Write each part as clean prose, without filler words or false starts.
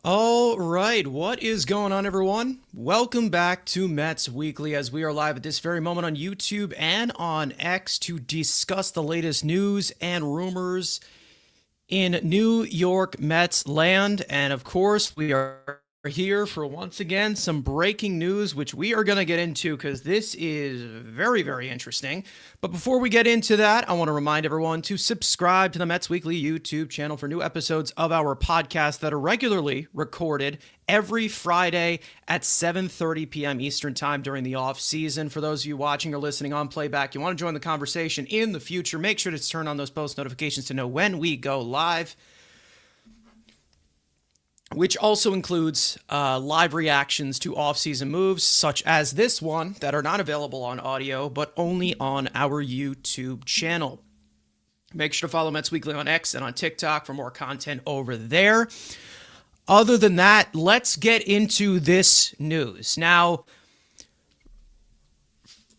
All right, what is going on, everyone? Welcome back to Mets Weekly as we are live at this very moment on YouTube and on X to discuss the latest news and rumors in New York Mets land. And of course, we are here for once again some breaking news, which we are going to get into because this is very, very interesting. But before we get into that, I want to remind everyone to subscribe to the Mets Weekly YouTube channel for new episodes of our podcast that are regularly recorded every Friday at 7:30 p.m. Eastern Time during the off season. For those of you watching or listening on playback, you want to join the conversation in the future, make sure to turn on those post notifications to know when we go live, which also includes live reactions to off-season moves, such as this one, that are not available on audio, but only on our YouTube channel. Make sure to follow Mets Weekly on X and on TikTok for more content over there. Other than that, let's get into this news. Now,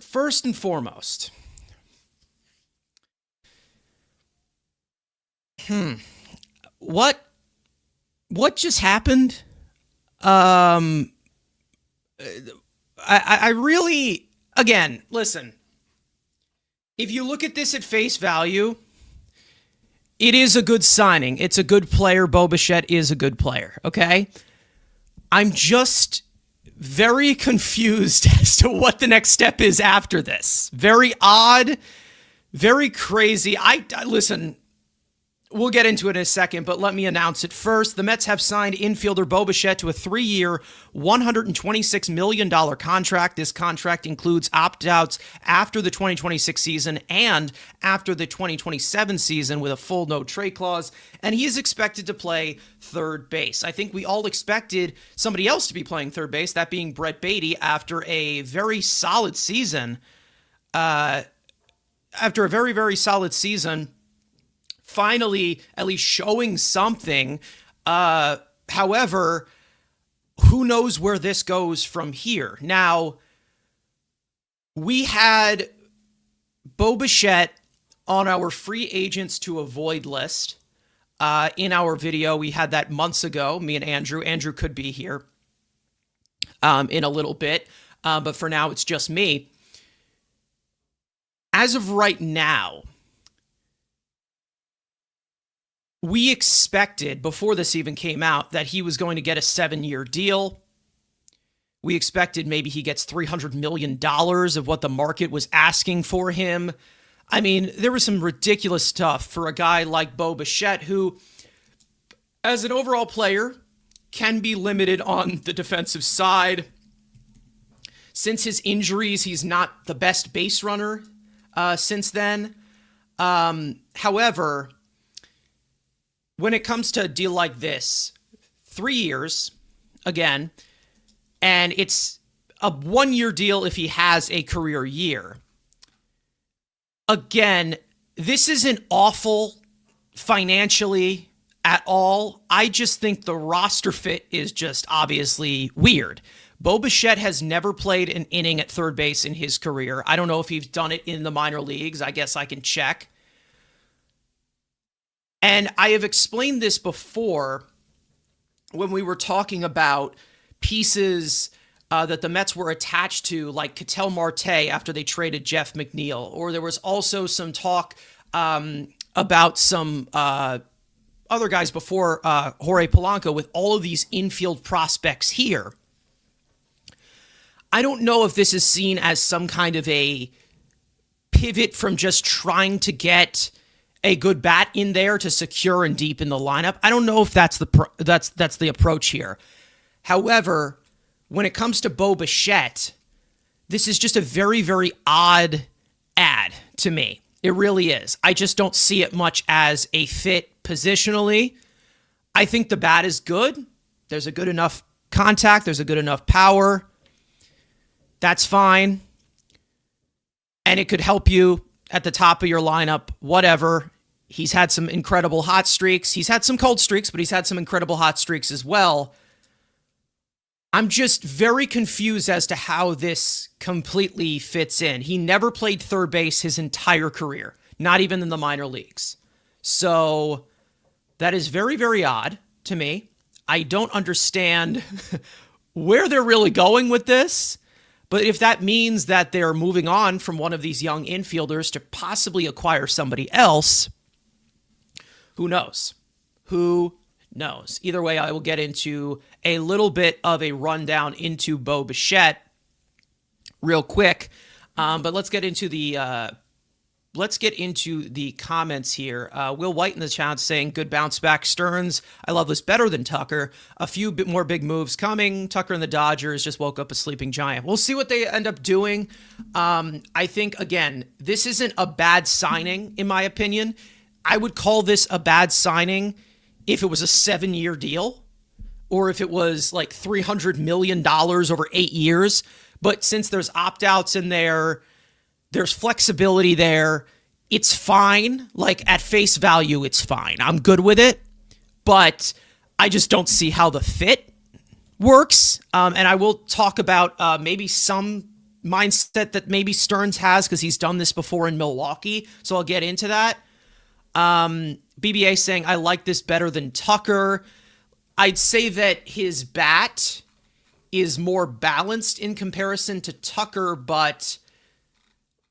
first and foremost, what just happened? I really, again, listen, if you look at this at face value, it is a good signing. It's a good player. Bo Bichette is a good player, okay? I'm just very confused as to what the next step is after this. Very odd, very crazy. Listen, we'll get into it in a second, but let me announce it first. The Mets have signed infielder Bo Bichette to a 3-year, $126 million contract. This contract includes opt-outs after the 2026 season and after the 2027 season with a full no-trade clause, and he is expected to play third base. I think we all expected somebody else to be playing third base, that being Brett Beatty, after a very solid season. Finally at least showing something. However, who knows where this goes from here? Now, we had Bo Bichette on our free agents to avoid list. In our video, we had that months ago, me and Andrew. Andrew could be here in a little bit, but for now, it's just me. As of right now, we expected, before this even came out, that he was going to get a 7-year deal. We expected maybe he gets $300 million of what the market was asking for him. I mean, there was some ridiculous stuff for a guy like Bo Bichette, who, as an overall player, can be limited on the defensive side. Since his injuries, he's not the best base runner since then. However, when it comes to a deal like this, 3 years, again, and it's a 1-year deal if he has a career year. Again, this isn't awful financially at all. I just think the roster fit is just obviously weird. Bo Bichette has never played an inning at third base in his career. I don't know if he's done it in the minor leagues. I guess I can check. And I have explained this before when we were talking about pieces that the Mets were attached to, like Ketel Marte after they traded Jeff McNeil. Or there was also some talk about some other guys before Jorge Polanco with all of these infield prospects here. I don't know if this is seen as some kind of a pivot from just trying to get a good bat in there to secure and deepen the lineup. I don't know if that's the approach here. However, when it comes to Bo Bichette, this is just a very, very odd ad to me. It really is. I just don't see it much as a fit positionally. I think the bat is good. There's a good enough contact. There's a good enough power. That's fine. And it could help you at the top of your lineup, whatever. He's had some incredible hot streaks. He's had some cold streaks, but he's had some incredible hot streaks as well. I'm just very confused as to how this completely fits in. He never played third base his entire career, not even in the minor leagues. So that is very, very odd to me. I don't understand where they're really going with this. But if that means that they're moving on from one of these young infielders to possibly acquire somebody else, who knows? Who knows? Either way, I will get into a little bit of a rundown into Bo Bichette real quick. But let's get into the comments here. Will White in the chat saying, good bounce back Stearns. I love this better than Tucker. A few bit more big moves coming. Tucker and the Dodgers just woke up a sleeping giant. We'll see what they end up doing. I think, again, this isn't a bad signing, in my opinion. I would call this a bad signing if it was a 7-year deal or if it was like $300 million over 8 years. But since there's opt-outs in there, there's flexibility there. It's fine. Like, at face value, it's fine. I'm good with it. But I just don't see how the fit works. And I will talk about maybe some mindset that maybe Stearns has because he's done this before in Milwaukee. So I'll get into that. BBA saying, I like this better than Tucker. I'd say that his bat is more balanced in comparison to Tucker, but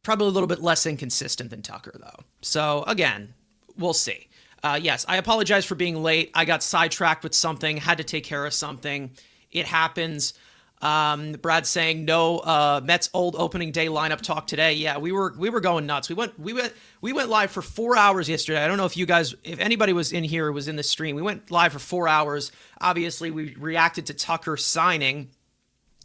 probably a little bit less inconsistent than Tucker, though. So, again, we'll see. Yes, I apologize for being late. I got sidetracked with something, had to take care of something. It happens. Brad saying, no Mets old opening day lineup talk today. Yeah, we were going nuts. We went live for 4 hours yesterday. I don't know if anybody was in here, was in the stream. We went live for 4 hours. Obviously, we reacted to Tucker signing.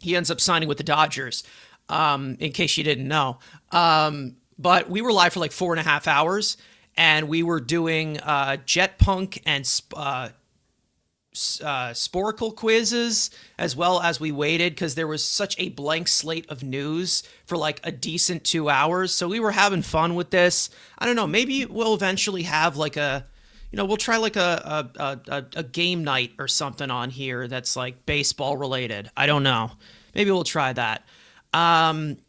He ends up signing with the Dodgers. In case you didn't know. But we were live for like 4.5 hours, and we were doing Jet Punk and Sporcle quizzes, as well as we waited because there was such a blank slate of news for like a decent 2 hours. So we were having fun with this. I don't know. Maybe we'll eventually have like we'll try like a game night or something on here that's like baseball related. I don't know. Maybe we'll try that.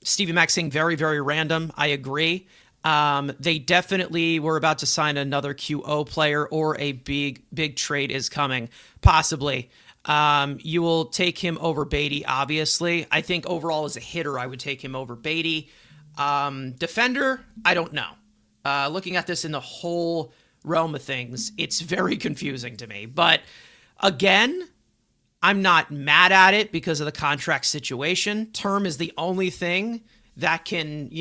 Stevie Mac saying very, very random. I agree. They definitely were about to sign another QO player or a big trade is coming. Possibly. You will take him over Beatty, obviously. I think overall as a hitter, I would take him over Beatty. Defender, I don't know. Looking at this in the whole realm of things, it's very confusing to me. But again, I'm not mad at it because of the contract situation. Term is the only thing that can,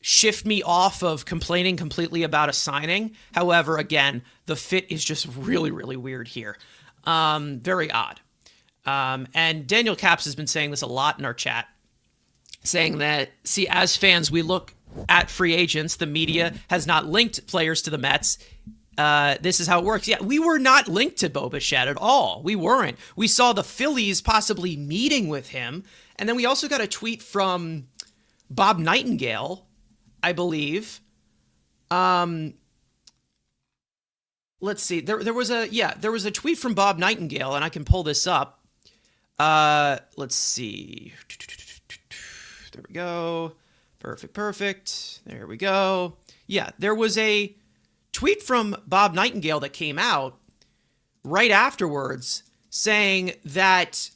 shift me off of complaining completely about a signing. However, again, the fit is just really, really weird here. Very odd. And Daniel Caps has been saying this a lot in our chat, saying that, see, as fans, we look at free agents. The media has not linked players to the Mets. This is how it works. Yeah, we were not linked to Bo Bichette at all. We weren't. We saw the Phillies possibly meeting with him. And then we also got a tweet from Bob Nightingale, I believe. Let's see. There was a tweet from Bob Nightingale, and I can pull this up. Let's see. There we go. Perfect. There we go. Yeah, there was a tweet from Bob Nightingale that came out right afterwards saying that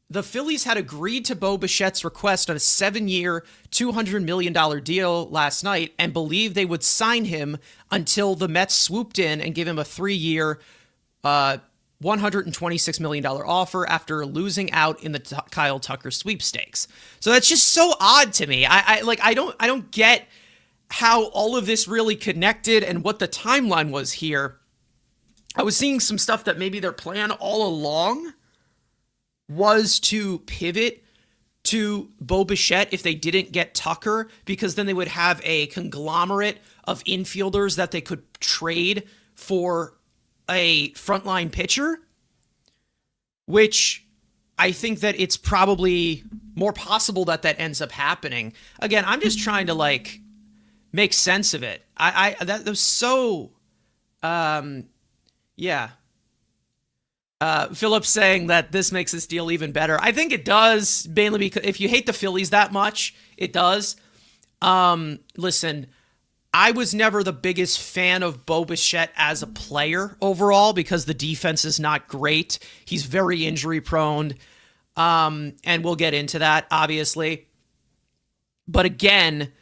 the Phillies had agreed to Bo Bichette's request on a 7-year, $200 million deal last night and believed they would sign him until the Mets swooped in and give him a 3-year, $126 million offer after losing out in the Kyle Tucker sweepstakes. So that's just so odd to me. I don't get how all of this really connected and what the timeline was here. I was seeing some stuff that maybe their plan all along was to pivot to Bo Bichette if they didn't get Tucker, because then they would have a conglomerate of infielders that they could trade for a frontline pitcher, which I think that it's probably more possible that ends up happening. Again, I'm just trying to make sense of it. That was so, yeah. Phillips saying that this makes this deal even better. I think it does, mainly because if you hate the Phillies that much, it does. Listen, I was never the biggest fan of Bo Bichette as a player overall because the defense is not great. He's very injury prone. And we'll get into that, obviously. But again,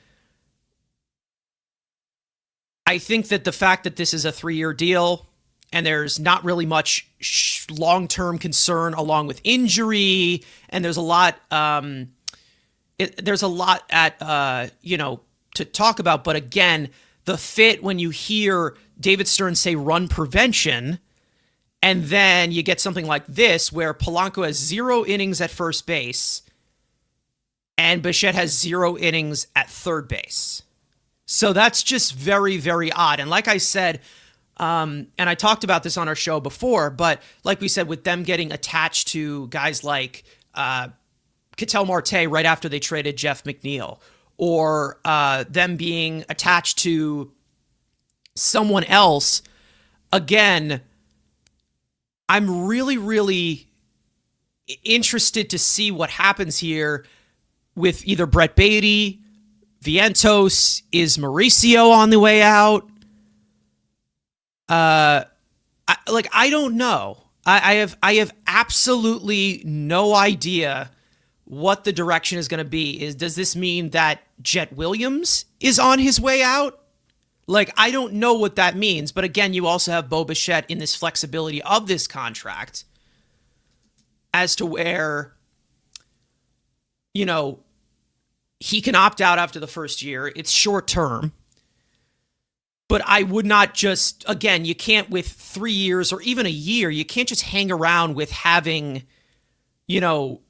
I think that the fact that this is a 3-year deal and there's not really much long-term concern along with injury, and there's a lot, to talk about. But again, the fit when you hear David Stern say run prevention, and then you get something like this where Polanco has 0 innings at first base and Bichette has 0 innings at third base. So that's just very, very odd. And like I said, and I talked about this on our show before, but like we said, with them getting attached to guys like Ketel Marte right after they traded Jeff McNeil, or them being attached to someone else, again, I'm really, really interested to see what happens here with either Brett Beatty, Vientos. Is Mauricio on the way out? I don't know. I have absolutely no idea what the direction is going to be. Does this mean that Jet Williams is on his way out? I don't know what that means. But again, you also have Bo Bichette in this flexibility of this contract as to where, he can opt out after the first year. It's short term. But I would not just, again, you can't with 3 years or even a year, you can't just hang around with having, you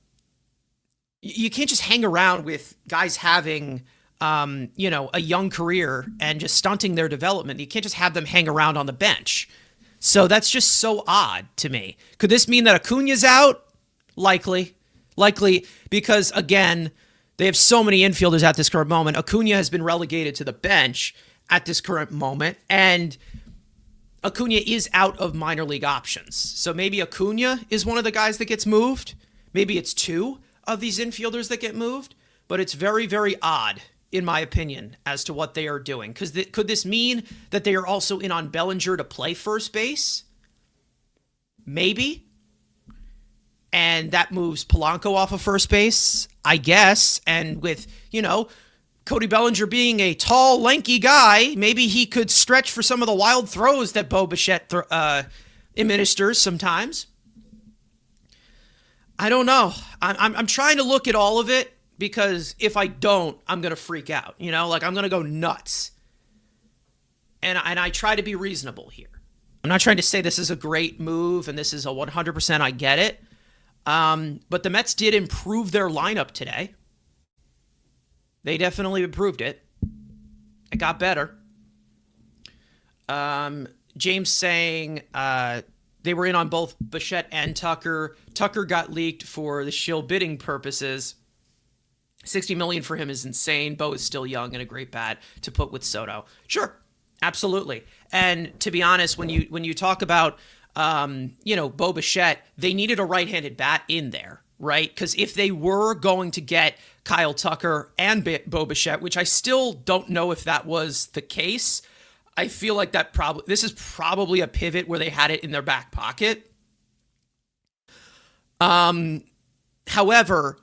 can't just hang around with guys having, a young career and just stunting their development. You can't just have them hang around on the bench. So that's just so odd to me. Could this mean that Acuna's out? Likely, because again, they have so many infielders at this current moment. Acuna has been relegated to the bench at this current moment, and Acuna is out of minor league options. So maybe Acuna is one of the guys that gets moved. Maybe it's 2 of these infielders that get moved, but it's very, very odd, in my opinion, as to what they are doing. Because could this mean that they are also in on Bellinger to play first base? Maybe. And that moves Polanco off of first base, I guess. And with, Cody Bellinger being a tall, lanky guy, maybe he could stretch for some of the wild throws that Bo Bichette administers sometimes. I don't know. I'm trying to look at all of it, because if I don't, I'm going to freak out. I'm going to go nuts. And I try to be reasonable here. I'm not trying to say this is a great move and this is a 100% I get it. But the Mets did improve their lineup today. They definitely improved it. It got better. James saying they were in on both Bichette and Tucker. Tucker got leaked for the shill bidding purposes. $60 million for him is insane. Bo is still young and a great bat to put with Soto. Sure, absolutely. And to be honest, when you talk about Bo Bichette, they needed a right-handed bat in there, right? Because if they were going to get Kyle Tucker and Bo Bichette, which I still don't know if that was the case, I feel like this is probably a pivot where they had it in their back pocket. However,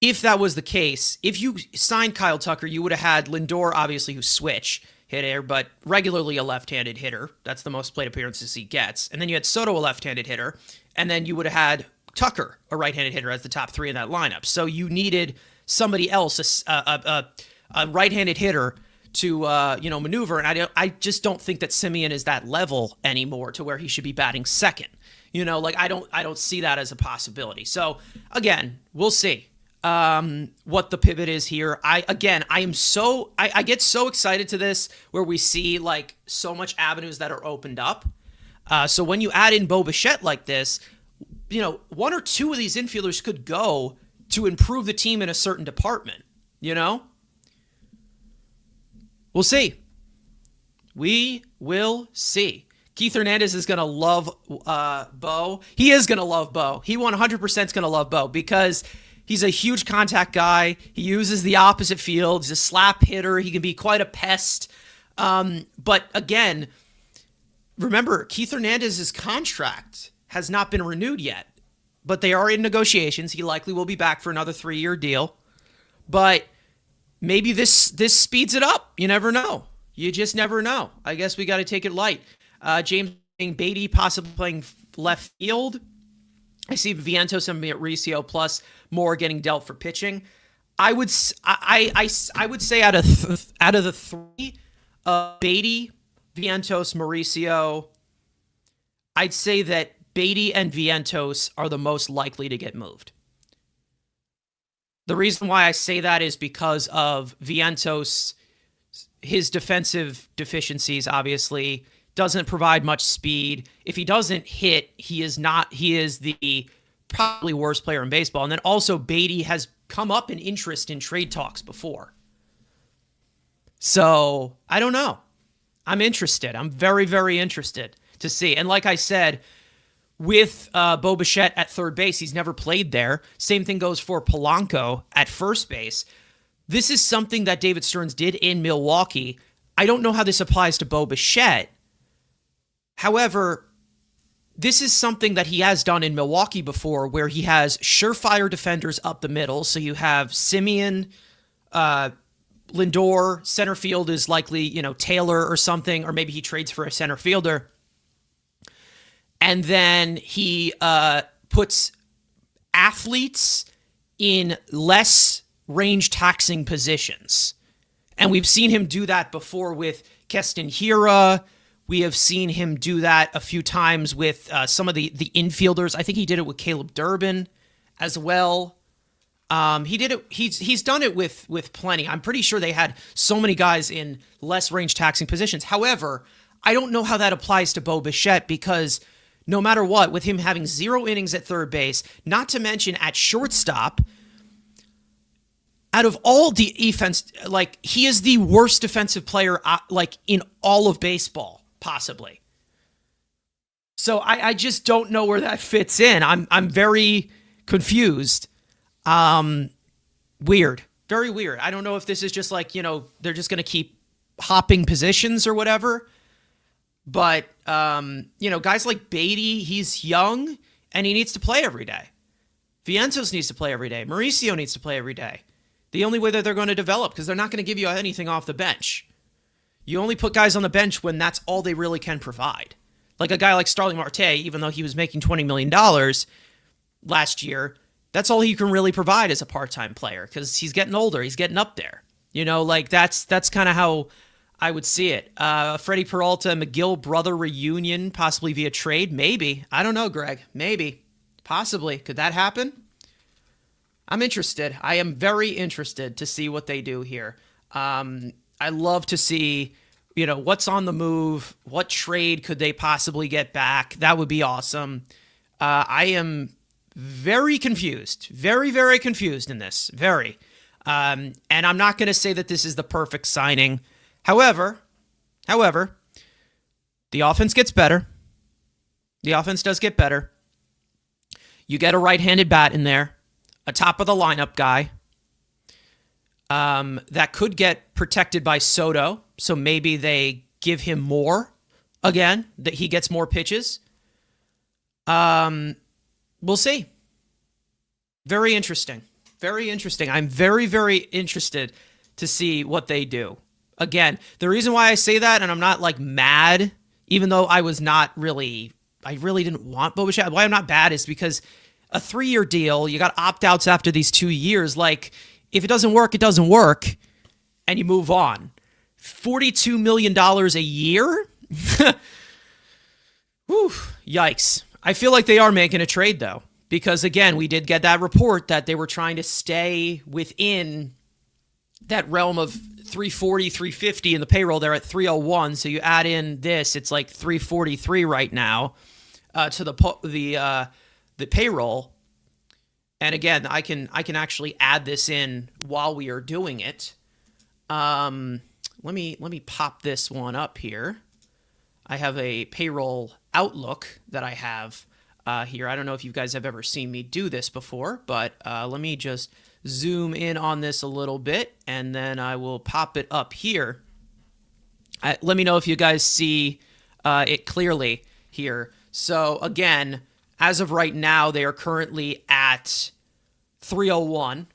if that was the case, if you signed Kyle Tucker, you would have had Lindor, obviously, who switch hitter, but regularly a left-handed hitter. That's the most plate appearances he gets. And then you had Soto, a left-handed hitter, and then you would have had Tucker, a right-handed hitter, as the top 3 in that lineup. So you needed somebody else, a right-handed hitter, to maneuver. And I just don't think that Semien is that level anymore to where he should be batting second. I don't see that as a possibility. So again, we'll see what the pivot is here. I get so excited to this where we see so much avenues that are opened up. So when you add in Bo Bichette like this, 1 or 2 of these infielders could go to improve the team in a certain department. We'll see. We will see. Keith Hernandez is going to love Bo. He is going to love Bo. He 100% is going to love Bo because He's a huge contact guy. He uses the opposite field. He's a slap hitter. He can be quite a pest. But again, remember, Keith Hernandez's contract has not been renewed yet, but they are in negotiations. He likely will be back for another 3-year deal. But maybe this speeds it up. You never know. You just never know. I guess we got to take it light. James Beatty possibly playing left field. I see Vientos and Mauricio plus Moore getting dealt for pitching. I would say out of the three, Beatty, Vientos, Mauricio, I'd say that Beatty and Vientos are the most likely to get moved. The reason why I say that is because of Vientos, his defensive deficiencies, obviously, doesn't provide much speed. If he doesn't hit, he is the probably worst player in baseball. And then also Beatty has come up in interest in trade talks before. So I don't know. I'm interested. I'm very, very interested to see. And like I said, with Bo Bichette at third base, he's never played there. Same thing goes for Polanco at first base. This is something that David Stearns did in Milwaukee. I don't know how this applies to Bo Bichette. However, this is something that he has done in Milwaukee before, where he has surefire defenders up the middle. So you have Simeon, Lindor, center field is likely, Taylor or something, or maybe he trades for a center fielder. And then he puts athletes in less range taxing positions. And we've seen him do that before with Keston Hiura. We have seen him do that a few times with some of the infielders. I think he did it with Caleb Durbin as well. He did it. He's done it with plenty. I'm pretty sure they had so many guys in less range taxing positions. However, I don't know how that applies to Bo Bichette, because no matter what, with him having 0 innings at third base, not to mention at shortstop, out of all the defense, he is the worst defensive player in all of baseball, possibly. So I just don't know where that fits in. I'm very confused. Weird. Very weird. I don't know if this is just they're just going to keep hopping positions or whatever. But, guys like Beatty, he's young and he needs to play every day. Vientos needs to play every day. Mauricio needs to play every day. The only way that they're going to develop, because they're not going to give you anything off the bench. You only put guys on the bench when that's all they really can provide. Like a guy like Starling Marte, even though he was making $20 million last year, that's all he can really provide as a part-time player, because he's getting older. He's getting up there. That's kind of how I would see it. Freddie Peralta, McGill brother reunion, possibly via trade. Maybe. I don't know, Greg. Maybe. Possibly. Could that happen? I'm interested. I am very interested to see what they do here. I love to see, what's on the move. What trade could they possibly get back? That would be awesome. I am very confused. Very, very confused in this. Very. And I'm not going to say that this is the perfect signing. However, the offense gets better. The offense does get better. You get a right-handed bat in there, a top-of-the-lineup guy that could get protected by Soto, so maybe they give him more, again, that he gets more pitches. We'll see. Very interesting. Very interesting. I'm very, very interested to see what they do. Again, the reason why I say that, and I'm not mad, even though I really didn't want Bo Bichette. Why I'm not bad is because a 3-year deal, you got opt-outs after these 2 years. If it doesn't work, it doesn't work, and you move on. $42 million a year? Whew, yikes. I feel like they are making a trade, though, because, again, we did get that report that they were trying to stay within that realm of 340, 350 in the payroll. They're at 301. So you add in this, it's 343 right now to the payroll. And again, I can actually add this in while we are doing it. Let me pop this one up here. I have a payroll outlook that I have here. I don't know if you guys have ever seen me do this before, but let me just zoom in on this a little bit, and then I will pop it up here. Let me know if you guys see it clearly here. So again, as of right now, they are currently at 301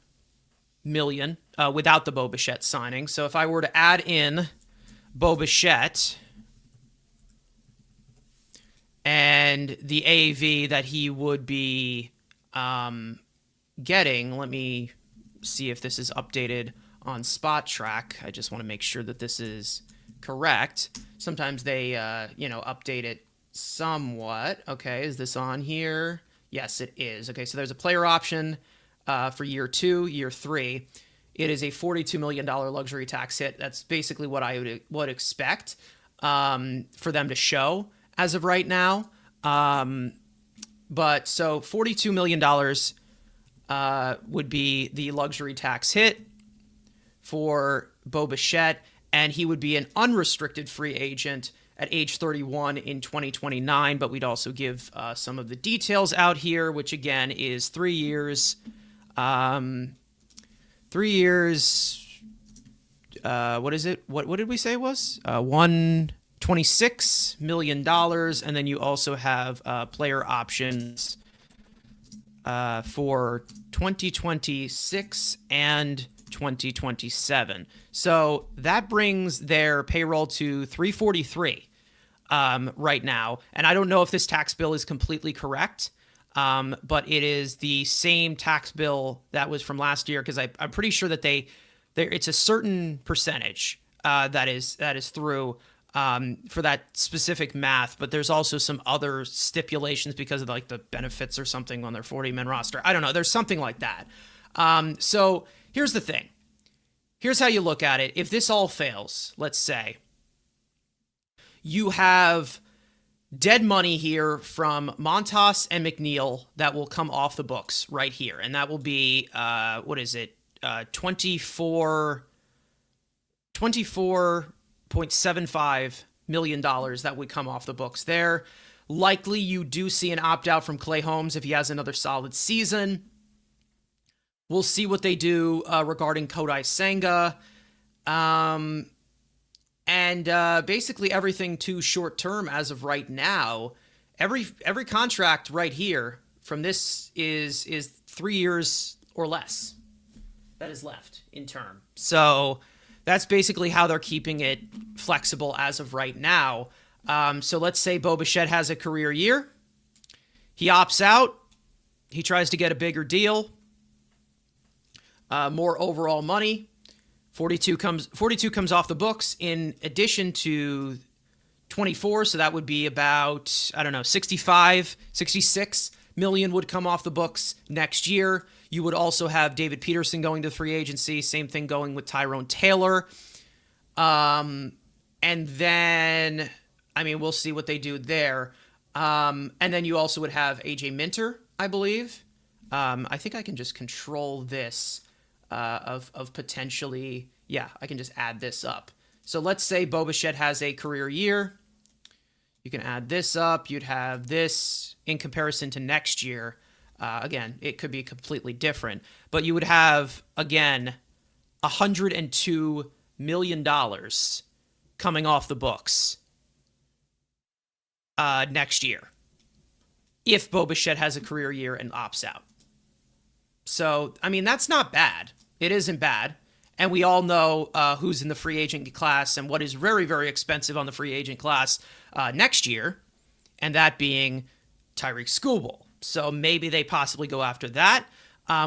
million without the Bo Bichette signing. So if I were to add in Bo Bichette and the AAV that he would be getting, let me see if this is updated on Spot Track. I just want to make sure that this is correct. Sometimes they, update it somewhat. Okay, is this on here? Yes, it is. Okay, so there's a player option for year 2, year 3. It is a $42 million luxury tax hit. That's basically what I would expect for them to show as of right now. But so $42 million would be the luxury tax hit for Bo Bichette, and he would be an unrestricted free agent at age 31 in 2029. But we'd also give some of the details out here, which again is 3 years. 3 years. What is it? What did we say it was? $126 million, and then you also have player options for 2026 and 2027. So that brings their payroll to 343 right now. And I don't know if this tax bill is completely correct, but it is the same tax bill that was from last year, because I'm pretty sure that it's a certain percentage that is through for that specific math, but there's also some other stipulations because of like the benefits or something on their 40-man roster. I don't know. There's something like that. So here's the thing. Here's how you look at it. If this all fails, let's say, you have dead money here from Montas and McNeil that will come off the books right here. And that will be, $24.75 million that would come off the books there. Likely you do see an opt-out from Clay Holmes if he has another solid season. We'll see what they do regarding Kodai Senga. And basically everything too short-term as of right now. Every contract right here from this is 3 years or less that is left in term. So that's basically how they're keeping it flexible as of right now. So let's say Bo Bichette has a career year. He opts out. He tries to get a bigger deal. More overall money. 42 comes off the books in addition to 24. So that would be about, 66 million would come off the books next year. You would also have David Peterson going to free agency. Same thing going with Tyrone Taylor. And then, we'll see what they do there. And then you also would have AJ Minter, I believe. I think I can just control this of potentially, I can just add this up. So let's say Bo Bichette has a career year. You can add this up. You'd have this in comparison to next year. Again, it could be completely different, but you would have, again, $102 million coming off the books next year if Bo Bichette has a career year and opts out. So, that's not bad. It isn't bad. And we all know who's in the free agent class and what is very, very expensive on the free agent class next year, and that being Tyreek Skubal. So maybe they possibly go after that.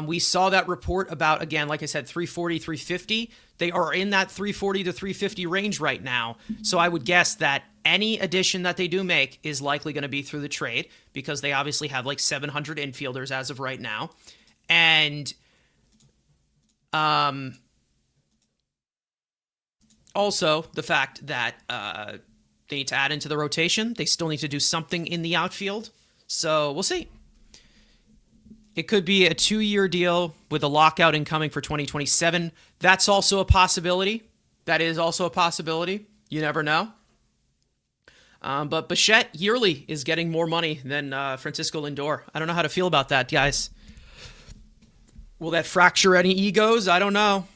We saw that report about, again, like I said, 340, 350. They are in that 340 to 350 range right now. So I would guess that any addition that they do make is likely going to be through the trade, because they obviously have like 700 infielders as of right now. And also the fact that they need to add into the rotation. They still need to do something in the outfield. So we'll see. It could be a 2-year deal with a lockout incoming for 2027. That's also a possibility. That is also a possibility. You never know. But Bichette yearly is getting more money than Francisco Lindor. I don't know how to feel about that, guys. Will that fracture any egos? I don't know.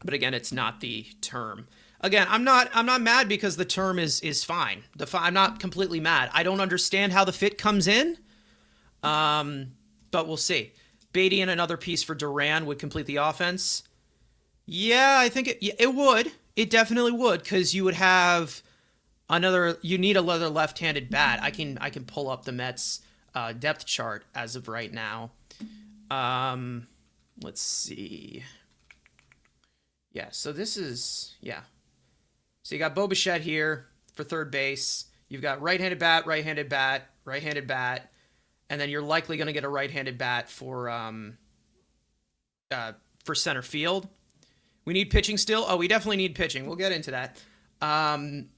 But again, it's not the term. Again, I'm not mad because the term is fine. I'm not completely mad. I don't understand how the fit comes in, but we'll see. Beatty and another piece for Duran would complete the offense. Yeah, I think it would. It definitely would, because you would have you need another left-handed bat. I can pull up the Mets depth chart as of right now. Let's see. Yeah, so this is, yeah. So you got Bo Bichette here for third base. You've got right-handed bat, right-handed bat, right-handed bat, and then you're likely going to get a right-handed bat for center field. We need pitching still. Oh, we definitely need pitching. We'll get into that. And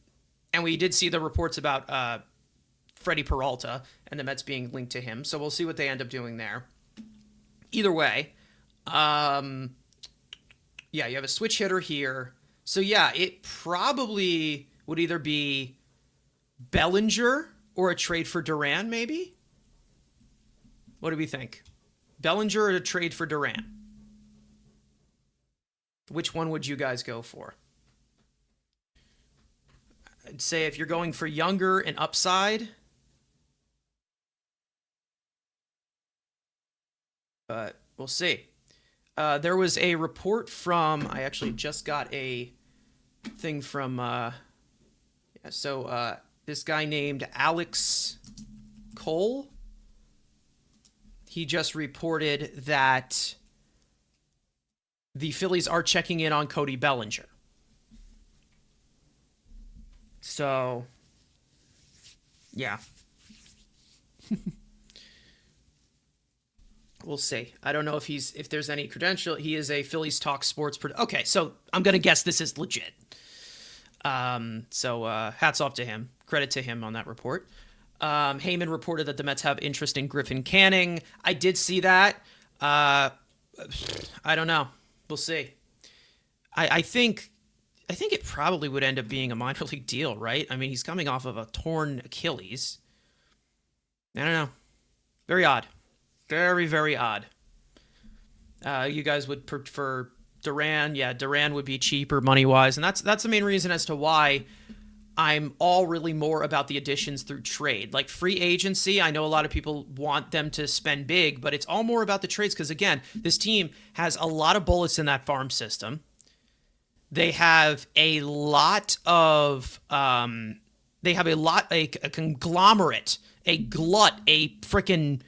we did see the reports about Freddie Peralta and the Mets being linked to him. So we'll see what they end up doing there. Either way, yeah, you have a switch hitter here. So yeah, it probably would either be Bellinger or a trade for Duran, maybe? What do we think? Bellinger or a trade for Duran? Which one would you guys go for? I'd say if you're going for younger and upside, but we'll see. There was a report from, I actually just got a thing from, this guy named Alex Cole. He just reported that the Phillies are checking in on Cody Bellinger. So, yeah. We'll see. I don't know if there's any credential. He is a Phillies Talk Sports. Okay, so I'm going to guess this is legit. Hats off to him. Credit to him on that report. Heyman reported that the Mets have interest in Griffin Canning. I did see that. I don't know. We'll see. I think it probably would end up being a minor league deal, right? I mean, he's coming off of a torn Achilles. I don't know. Very odd. Very, very odd. You guys would prefer Duran. Yeah, Duran would be cheaper money-wise. And that's the main reason as to why I'm all really more about the additions through trade. Like free agency, I know a lot of people want them to spend big, but it's all more about the trades because, again, this team has a lot of bullets in that farm system. They have a lot of a conglomerate, a glut, a freaking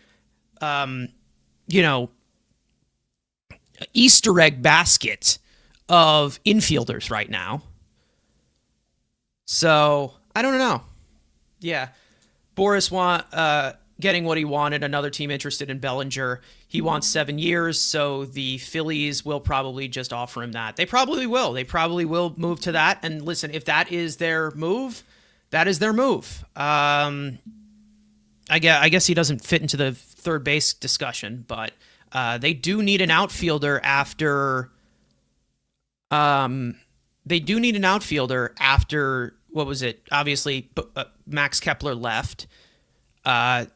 Easter egg basket of infielders right now. So I don't know. Yeah, Boris getting what he wanted. Another team interested in Bellinger. He wants 7 years, so the Phillies will probably just offer him that. They probably will. They probably will move to that. And listen, if that is their move, that is their move. I guess he doesn't fit into the third base discussion, but they do need an outfielder after. What was it? Obviously, Max Kepler left. I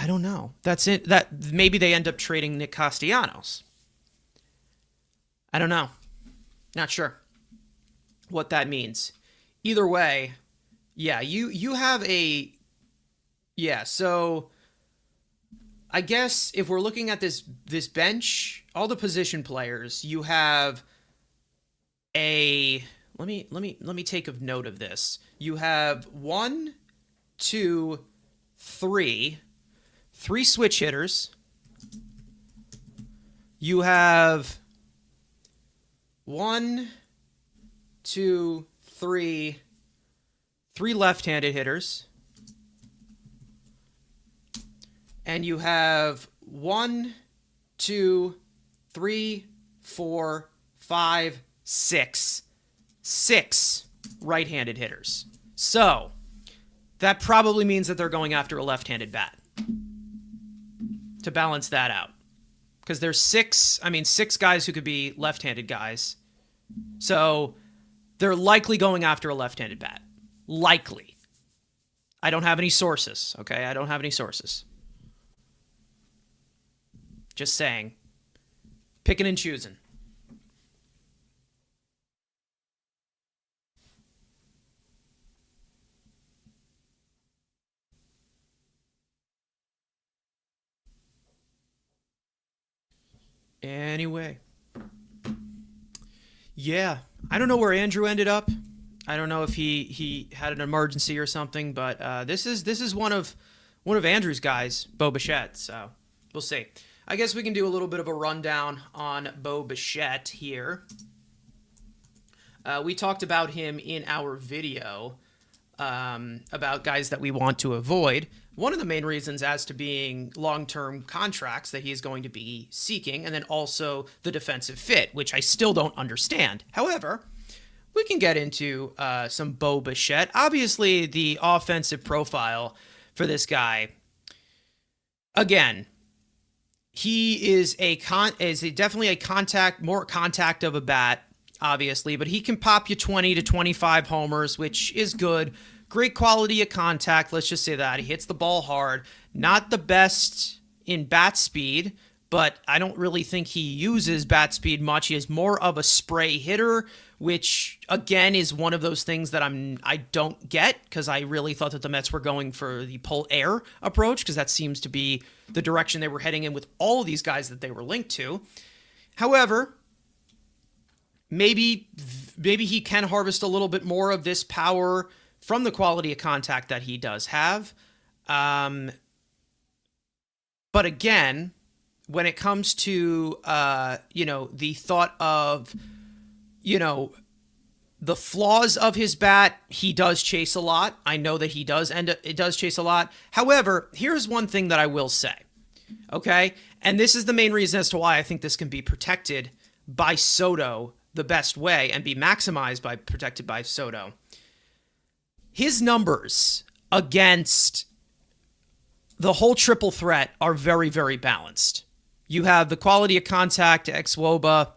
don't know. That's it. That maybe they end up trading Nick Castellanos. I don't know. Not sure what that means. Either way, yeah, you have a. Yeah, so I guess if we're looking at this bench, all the position players, you have a let me take a note of this. You have 1, 2, 3 switch hitters. You have 1, 2, 3 left-handed hitters. And you have 1, 2, 3, 4, 5, 6 right-handed hitters. So that probably means that they're going after a left-handed bat to balance that out. Because there's 6 guys who could be left-handed guys. So they're likely going after a left-handed bat. Likely. I don't have any sources, okay? I don't have any sources. Just saying. Picking and choosing. Anyway. Yeah. I don't know where Andrew ended up. I don't know if he had an emergency or something, but this is one of Andrew's guys, Bo Bichette. So we'll see. I guess we can do a little bit of a rundown on Bo Bichette here. We talked about him in our video about guys that we want to avoid. One of the main reasons as to being long-term contracts that he is going to be seeking, and then also the defensive fit, which I still don't understand. However, we can get into some Bo Bichette. Obviously, the offensive profile for this guy, again, he is definitely more contact of a bat, obviously, but he can pop you 20 to 25 homers, which is good. Great quality of contact, let's just say that. He hits the ball hard. Not the best in bat speed, but I don't really think he uses bat speed much. He is more of a spray hitter, which, again, is one of those things that I don't get, because I really thought that the Mets were going for the pull air approach, because that seems to be the direction they were heading in with all of these guys that they were linked to. However, maybe he can harvest a little bit more of this power from the quality of contact that he does have. But again, when it comes to, the thought of, the flaws of his bat, he does chase a lot. I know that it does chase a lot. However, here's one thing that I will say, okay? And this is the main reason as to why I think this can be protected by Soto the best way and be protected by Soto. His numbers against the whole triple threat are very, very balanced. You have the quality of contact, xwOBA,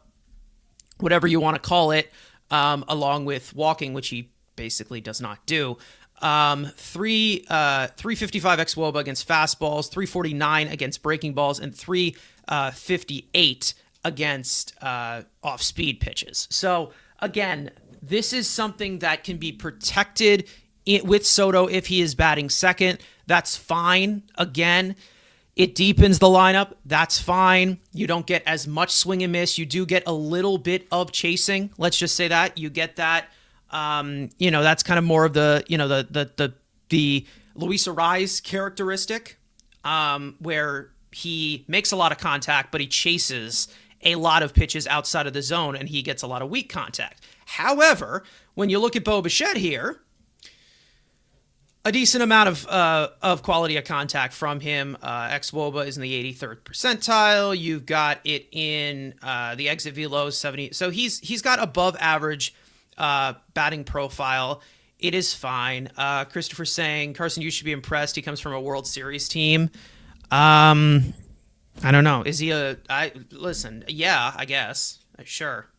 whatever you want to call it, along with walking, which he basically does not do. 355 xwOBA against fastballs, 349 against breaking balls, and 358 against off-speed pitches. So, again, this is something that can be protected with Soto if he is batting second. That's fine. Again, it deepens the lineup. That's fine. You don't get as much swing and miss. You do get a little bit of chasing. Let's just say that. You get that. That's kind of more of the Luis Arraez characteristic, where he makes a lot of contact, but he chases a lot of pitches outside of the zone, and he gets a lot of weak contact. However, when you look at Bo Bichette here, a decent amount of quality of contact from him. xwOBA is in the 83rd percentile. You've got it in the exit velo 70. So he's got above average batting profile. It is fine. Christopher saying, Carson, you should be impressed. He comes from a World Series team. I don't know. Is he listen, yeah, I guess. Sure,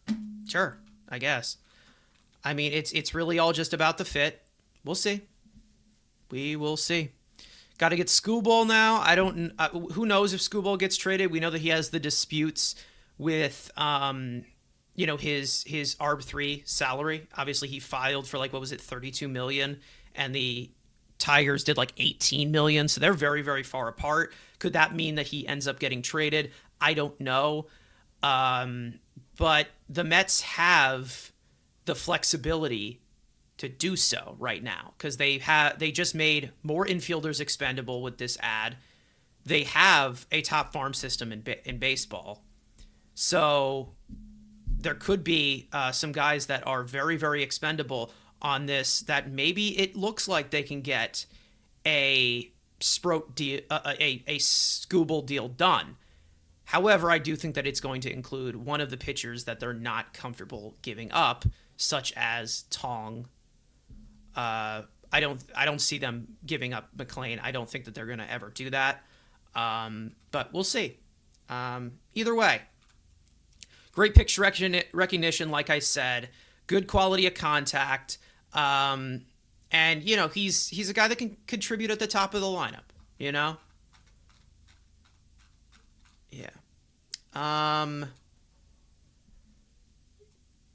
I guess. I mean, it's really all just about the fit. We'll see. We will see. Got to get Skubal now. Who knows if Skubal gets traded? We know that he has the disputes with, his ARB3 salary. Obviously, he filed for $32 million, and the Tigers did 18 million. So they're very, very far apart. Could that mean that he ends up getting traded? I don't know. But the Mets have the flexibility to do so right now, because they just made more infielders expendable with this ad. They have a top farm system in baseball, so there could be some guys that are very, very expendable on this, that maybe it looks like they can get a Sproat deal, a Skubal deal done. However, I do think that it's going to include one of the pitchers that they're not comfortable giving up, such as Tong. I don't see them giving up McLean. I don't think that they're going to ever do that. But we'll see. Either way, great picture recognition, like I said, good quality of contact. And, you know, he's a guy that can contribute at the top of the lineup, you know? Yeah.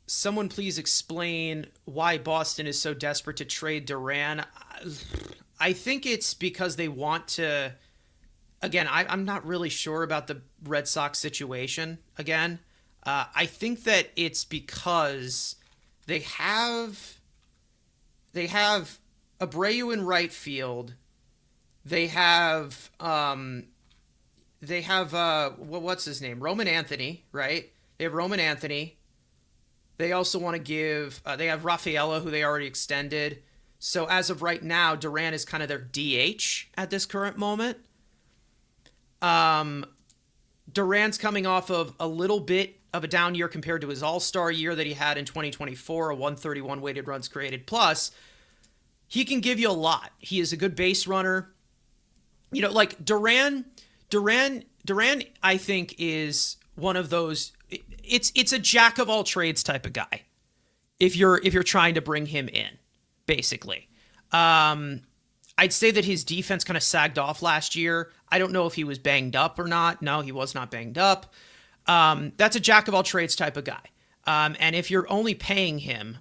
Someone please explain why Boston is so desperate to trade Duran. I think it's because they want to. Again, I'm not really sure about the Red Sox situation. Again, I think that it's because they have Abreu in right field. They have what's his name? Roman Anthony, right? They have Roman Anthony. They also want to give they have Rafaela, who they already extended. So as of right now, Duran is kind of their DH at this current moment. Duran's coming off of a little bit of a down year compared to his all-star year that he had in 2024, a 131 weighted runs created. Plus, he can give you a lot. He is a good base runner. You know, like Duran, I think is one of those. It's a jack of all trades type of guy. If you're trying to bring him in, basically, I'd say that his defense kind of sagged off last year. I don't know if he was banged up or not. No, he was not banged up. That's a jack of all trades type of guy. And if you're only paying him,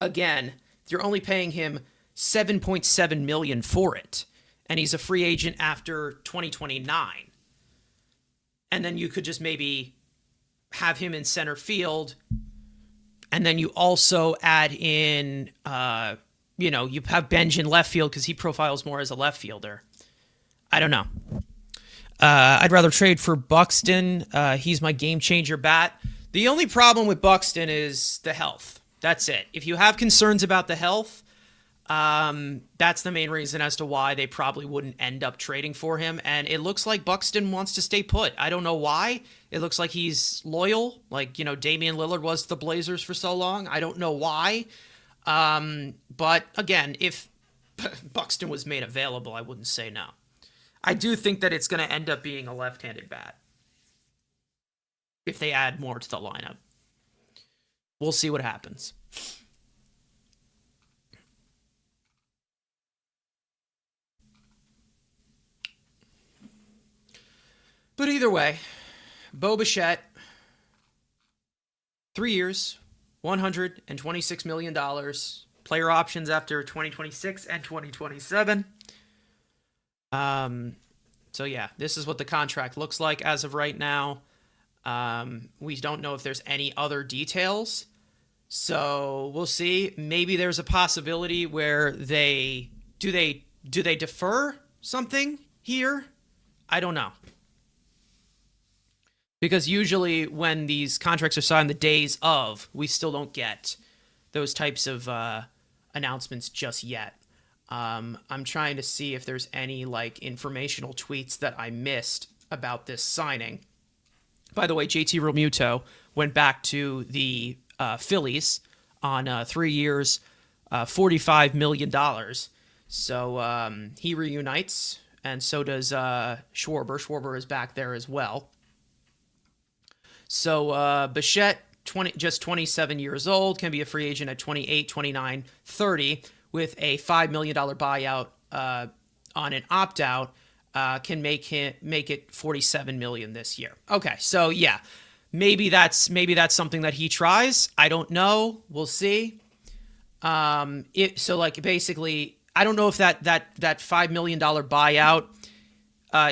again, you're only paying him $7.7 million for it, and he's a free agent after 2029. And then you could just maybe have him in center field, and then you also add in, you have Benj in left field because he profiles more as a left fielder. I don't know. I'd rather trade for Buxton. He's my game changer bat. The only problem with Buxton is the health. That's it. If you have concerns about the health, that's the main reason as to why they probably wouldn't end up trading for him. And it looks like Buxton wants to stay put. I don't know why. It looks like he's loyal, like, Damian Lillard was to the Blazers for so long. I don't know why. But again, if Buxton was made available, I wouldn't say no. I do think that it's going to end up being a left-handed bat if they add more to the lineup. We'll see what happens. But either way, Bo Bichette, 3 years, $126 million, player options after 2026 and 2027. So yeah, this is what the contract looks like as of right now. We don't know if there's any other details, so we'll see. Maybe there's a possibility where they defer something here. I don't know, because usually when these contracts are signed the days of, we still don't get those types of announcements just yet. I'm trying to see if there's any informational tweets that I missed about this signing. By the way, JT Realmuto went back to the Phillies on 3 years, $45 million. So he reunites, and so does Schwarber. Schwarber is back there as well. So Bichette, just 27 years old, can be a free agent at 28, 29, 30, with a $5 million buyout on an opt-out, can make it $47 million this year. Okay, so yeah, maybe that's something that he tries. I don't know. We'll see. Basically, I don't know if that $5 million buyout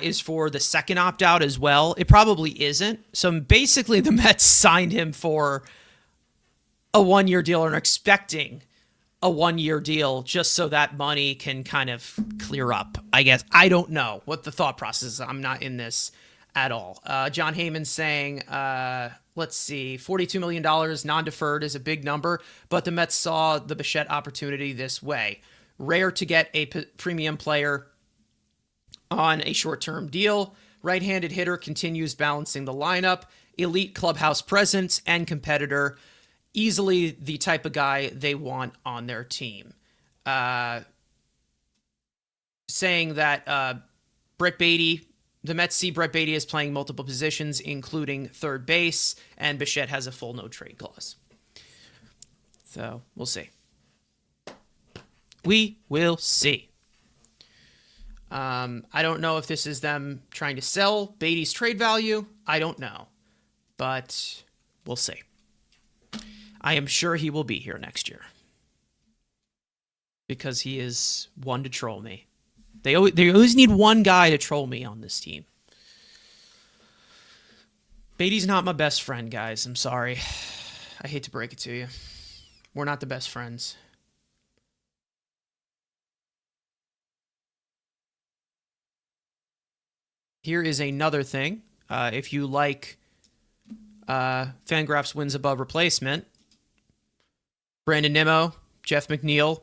is for the second opt-out as well. It probably isn't. So basically, the Mets signed him for a 1-year deal and are expecting a 1-year deal just so that money can kind of clear up, I guess. I don't know what the thought process is. I'm not in this at all. John Heyman saying, let's see, $42 million non-deferred is a big number, but the Mets saw the Bichette opportunity this way. Rare to get a premium player on a short-term deal. Right-handed hitter continues balancing the lineup. Elite clubhouse presence and competitor. Easily the type of guy they want on their team. Saying that Brett Beatty, the Mets see Brett Beatty as playing multiple positions, including third base, and Bichette has a full no-trade clause. So, we'll see. We will see. I don't know if this is them trying to sell Beatty's trade value. I don't know. But we'll see. I am sure he will be here next year. Because he is one to troll me. They always need one guy to troll me on this team. Beatty's not my best friend, guys. I'm sorry. I hate to break it to you. We're not the best friends. Here is another thing. If you like Fangraphs wins above replacement, Brandon Nimmo, Jeff McNeil,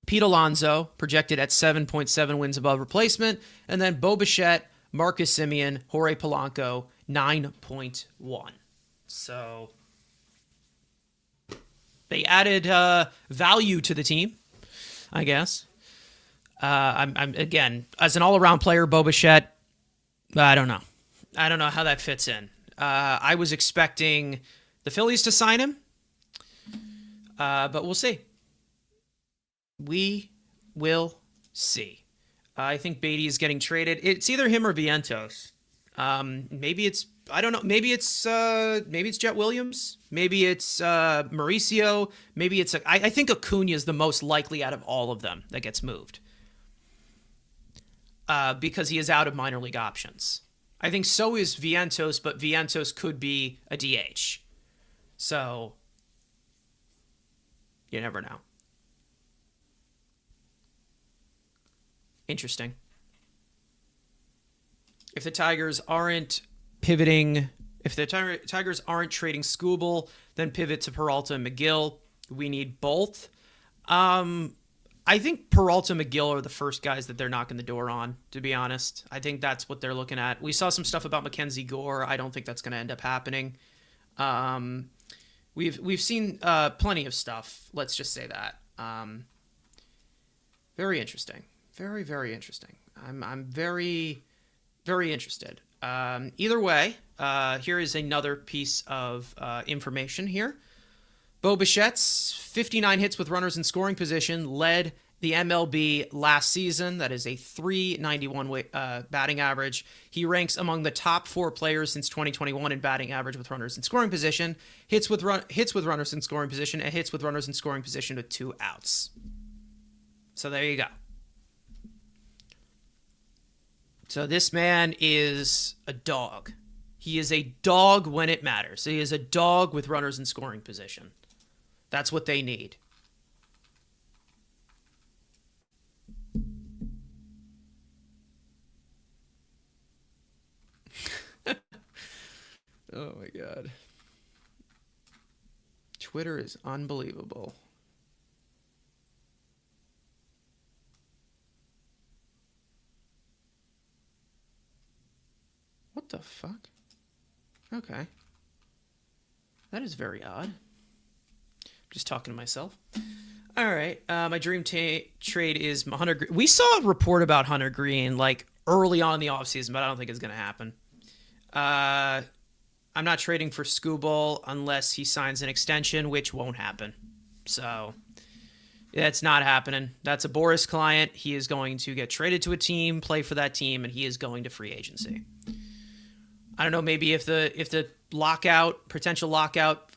Pete Alonso, projected at 7.7 wins above replacement, and then Bo Bichette, Marcus Semien, Jorge Polanco, 9.1. So they added value to the team, I guess. I'm again, as an all-around player, Bo Bichette, I don't know. I don't know how that fits in. I was expecting the Phillies to sign him, but we'll see. We will see. I think Beatty is getting traded. It's either him or Vientos. Maybe it's, I don't know. Maybe it's Jet Williams. Maybe it's Mauricio. Maybe it's I think Acuna is the most likely out of all of them that gets moved. Because he is out of minor league options. I think so is Vientos, but Vientos could be a DH. So you never know. Interesting. If the Tigers aren't pivoting, if the Tigers aren't trading Skubal, then pivot to Peralta and McGill. We need both. I think Peralta and McGill are the first guys that they're knocking the door on, to be honest. I think that's what they're looking at. We saw some stuff about Mackenzie Gore. I don't think that's going to end up happening. We've seen plenty of stuff. Let's just say that. Very interesting. Very, very interesting. I'm very, very interested. Either way, here is another piece of information here. Bo Bichette's 59 hits with runners in scoring position led the MLB last season. That is a .391 batting average. He ranks among the top 4 players since 2021 in batting average with runners in scoring position, hits with runners in scoring position, and hits with runners in scoring position with 2 outs. So there you go. So this man is a dog. He is a dog when it matters. He is a dog with runners in scoring position. That's what they need. Oh my God. Twitter is unbelievable. What the fuck? Okay. That is very odd. Just talking to myself. All right. My dream trade is Hunter Green. We saw a report about Hunter Green like early on in the offseason, but I don't think it's going to happen. I'm not trading for Skubal unless he signs an extension, which won't happen. So it's not happening. That's a Boris client. He is going to get traded to a team, play for that team, and he is going to free agency. I don't know, maybe if the potential lockout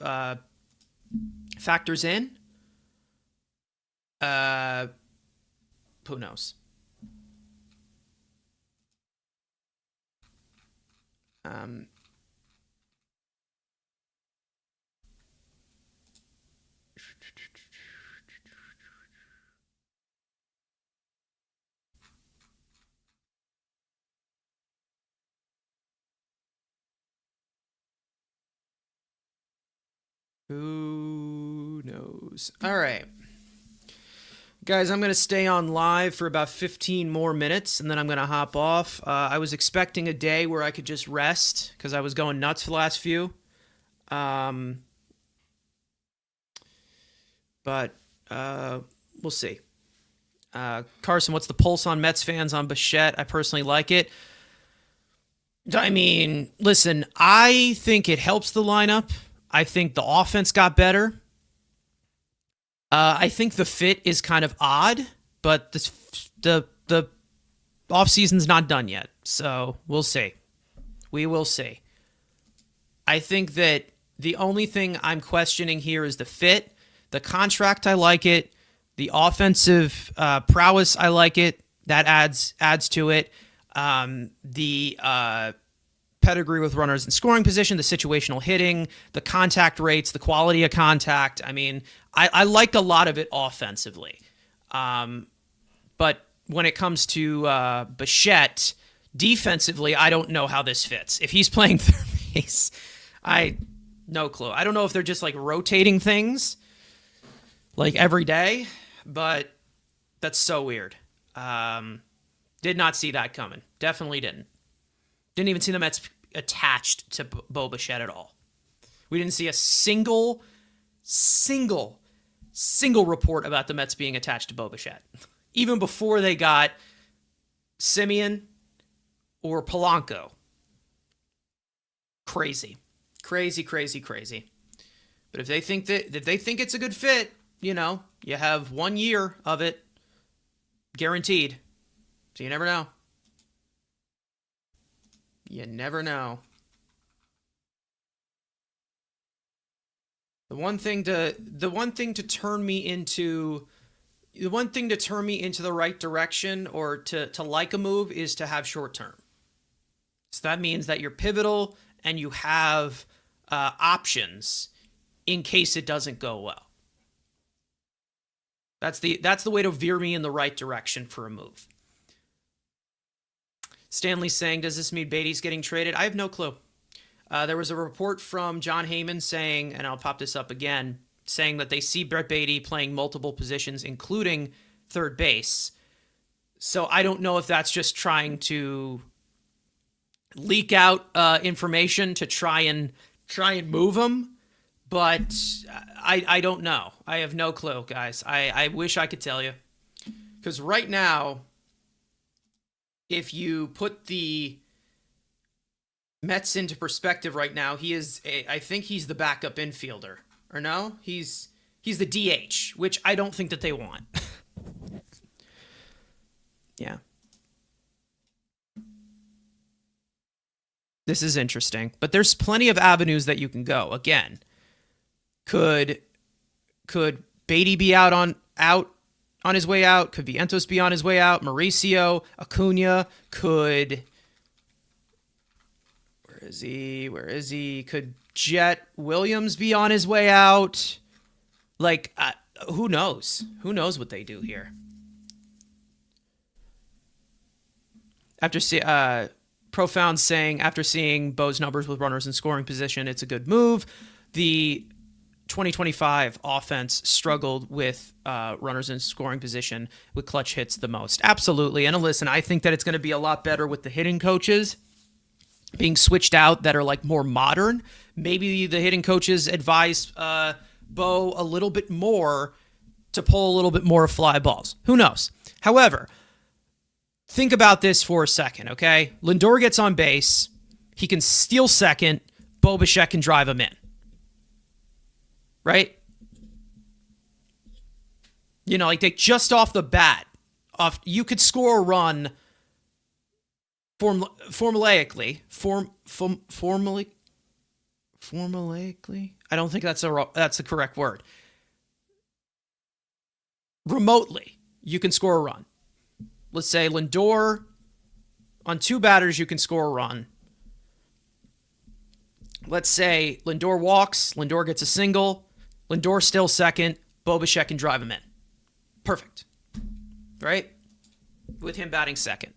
factors in, who knows? Who knows? All right. Guys, I'm going to stay on live for about 15 more minutes, and then I'm going to hop off. I was expecting a day where I could just rest because I was going nuts for the last few. But we'll see. Carson, what's the pulse on Mets fans on Bichette? I personally like it. I mean, listen, I think it helps the lineup. I think the offense got better. I think the fit is kind of odd, but the offseason's not done yet, so we'll see. We will see. I think that the only thing I'm questioning here is the fit. The contract, I like it. The offensive prowess, I like it. That adds to it. The pedigree with runners in scoring position, the situational hitting, the contact rates, the quality of contact. I mean, I like a lot of it offensively. But when it comes to Bichette, defensively, I don't know how this fits. If he's playing third base, no clue. I don't know if they're just like rotating things like every day, but that's so weird. Did not see that coming. Definitely didn't. Didn't even see the Mets attached to Bo Bichette at all. We didn't see a single report about the Mets being attached to Bo Bichette. Even before they got Simeon or Polanco. Crazy. But if they think it's a good fit, you have 1 year of it guaranteed. So you never know. You never know. The one thing to turn me into the right direction or to like a move is to have short term. So that means that you're pivotal and you have options in case it doesn't go well. That's the way to veer me in the right direction for a move. Stanley's saying, does this mean Beatty's getting traded? I have no clue. There was a report from John Heyman saying, and I'll pop this up again, saying that they see Brett Beatty playing multiple positions, including third base. So I don't know if that's just trying to leak out information to try and move him, but I don't know. I have no clue, guys. I wish I could tell you. Because right now, if you put the Mets into perspective right now, I think he's the backup infielder. Or no? He's the DH, which I don't think that they want. Yeah. This is interesting. But there's plenty of avenues that you can go. Again, could Beatty be out on his way out? Could Vientos be on his way out? Mauricio, Acuna, Where is he? Could Jet Williams be on his way out? Like, who knows? Who knows what they do here? Profound saying, after seeing Bo's numbers with runners in scoring position, it's a good move. The 2025 offense struggled with runners in scoring position with clutch hits the most. Absolutely. And listen, I think that it's going to be a lot better with the hitting coaches being switched out that are like more modern. Maybe the hitting coaches advise Bo a little bit more to pull a little bit more fly balls. Who knows? However, think about this for a second, okay? Lindor gets on base. He can steal second. Bo Bichette can drive him in. Right? Like they just off the bat, you could score a run formulaically. I don't think that's the correct word. Remotely, you can score a run. Let's say Lindor, on two batters, you can score a run. Let's say Lindor walks, Lindor gets a single, Lindor still second, Bo Bichette can drive him in. Perfect. Right? With him batting second.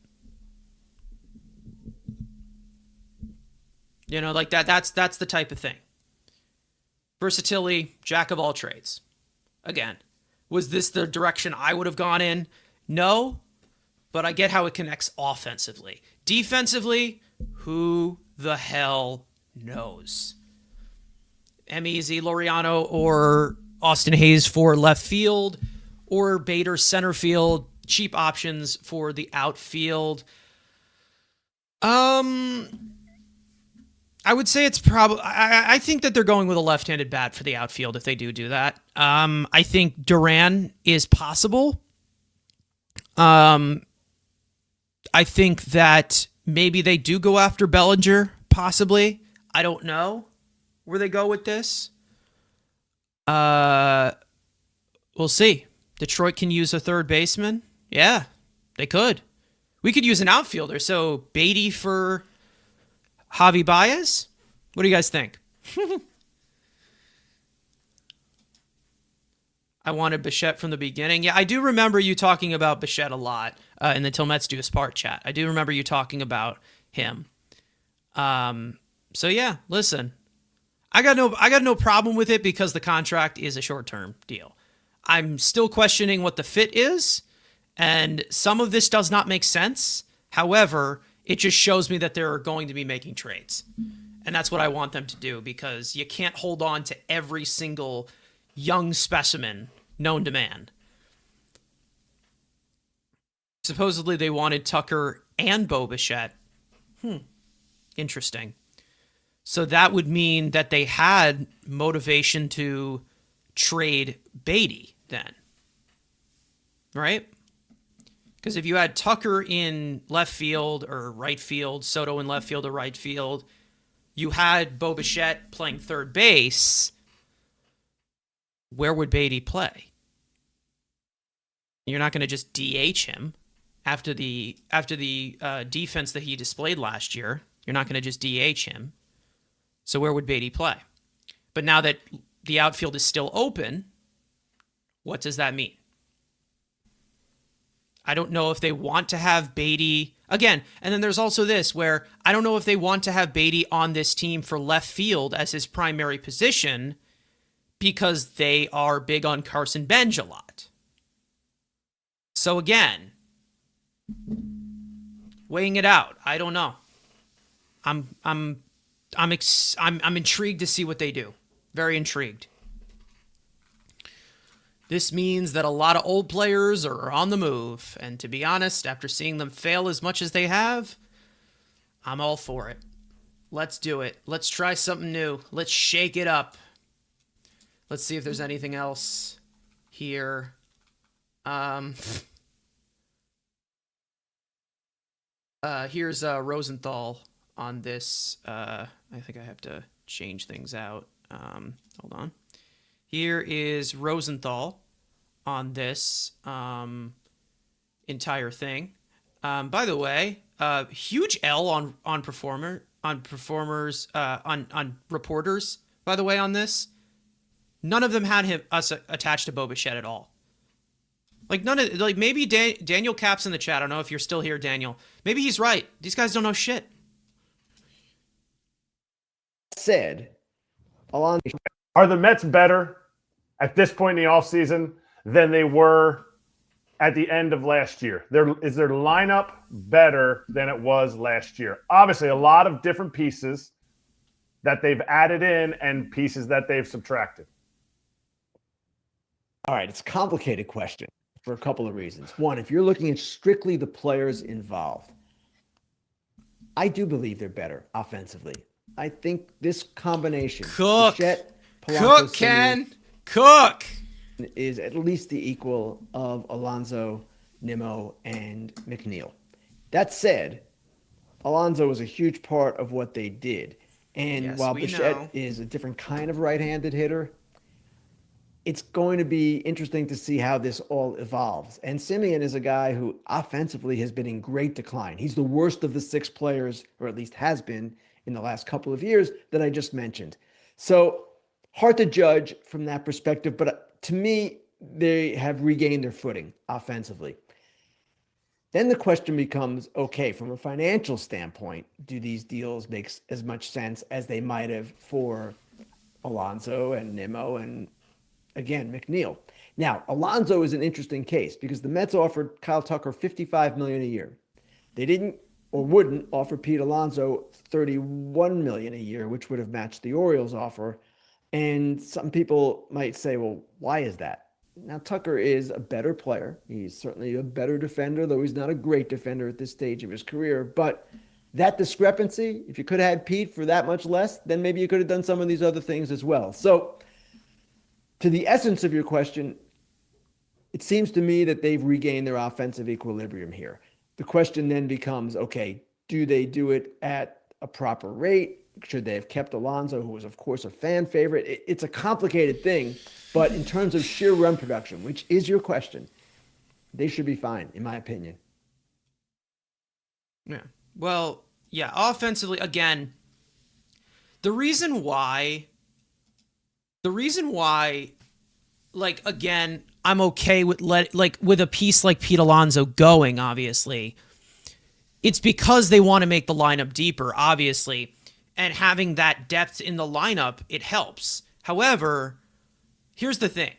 Like that's the type of thing. Versatility, jack of all trades. Again, was this the direction I would have gone in? No, but I get how it connects offensively. Defensively, who the hell knows? Easy, Laureano or Austin Hayes for left field, or Bader center field. Cheap options for the outfield. I I would say it's probably. I think that they're going with a left-handed bat for the outfield if they do that. I think Duran is possible. I think that maybe they do go after Bellinger, possibly. I don't know where they go with this. We'll see. Detroit can use a third baseman. Yeah, they could. We could use an outfielder. So Beatty for Javi Baez? What do you guys think? I wanted Bichette from the beginning. Yeah, I do remember you talking about Bichette a lot in the Till Mets Do Us Part chat. I do remember you talking about him. So yeah, listen. I got no problem with it because the contract is a short-term deal. I'm still questioning what the fit is, and some of this does not make sense. However, it just shows me that they're going to be making trades. And that's what I want them to do, because you can't hold on to every single young specimen known to man. Supposedly they wanted Tucker and Bo Bichette. Interesting. So that would mean that they had motivation to trade Beatty then. Right? Because if you had Tucker in left field or right field, Soto in left field or right field, you had Bo Bichette playing third base, where would Beatty play? You're not going to just DH him after the defense that he displayed last year. You're not going to just DH him. So where would Beatty play? But now that the outfield is still open, what does that mean? I don't know if they want to have Beatty again. And then there's also this where I don't know if they want to have Beatty on this team for left field as his primary position because they are big on Carson Bench a lot. So again, weighing it out, I don't know. I'm intrigued to see what they do. Very intrigued. This means that a lot of old players are on the move. And to be honest, after seeing them fail as much as they have, I'm all for it. Let's do it. Let's try something new. Let's shake it up. Let's see if there's anything else here. Here's Rosenthal on this. I think I have to change things out. Hold on. Here is Rosenthal on this entire thing. By the way, huge L on reporters. By the way, on this, none of them had us attached to Bo Bichette at all. Maybe Daniel Cap's in the chat. I don't know if you're still here, Daniel. Maybe he's right. These guys don't know shit. Said, Alonso. Are the Mets better at this point in the offseason than they were at the end of last year? Is their lineup better than it was last year? Obviously, a lot of different pieces that they've added in and pieces that they've subtracted. All right, it's a complicated question for a couple of reasons. One, if you're looking at strictly the players involved, I do believe they're better offensively. I think this combination, Bichette, Cook, Ken. Cook is at least the equal of Alonso, Nimmo, and McNeil. That said, Alonso was a huge part of what they did. And while Bichette is a different kind of right-handed hitter, it's going to be interesting to see how this all evolves. And Simeon is a guy who offensively has been in great decline. He's the worst of the six players, or at least has been in the last couple of years that I just mentioned. So hard to judge from that perspective, but to me, they have regained their footing offensively. Then the question becomes, okay, from a financial standpoint, do these deals make as much sense as they might have for Alonso and Nimmo and, again, McNeil? Now, Alonso is an interesting case because the Mets offered Kyle Tucker $55 million a year. They didn't or wouldn't offer Pete Alonso $31 million a year, which would have matched the Orioles offer. And some people might say, well, why is that? Now, Tucker is a better player. He's certainly a better defender, though he's not a great defender at this stage of his career. But that discrepancy, if you could have had Pete for that much less, then maybe you could have done some of these other things as well. So to the essence of your question, it seems to me that they've regained their offensive equilibrium here. The question then becomes, okay, do they do it at a proper rate? Should they have kept Alonso, who was, of course, a fan favorite? It's a complicated thing, but in terms of sheer run production, which is your question, they should be fine, in my opinion. Yeah. Well, yeah, offensively, again, the reason why, like, again, I'm okay with with a piece like Pete Alonso going, obviously. It's because they want to make the lineup deeper, obviously, and having that depth in the lineup, it helps. However, here's the thing.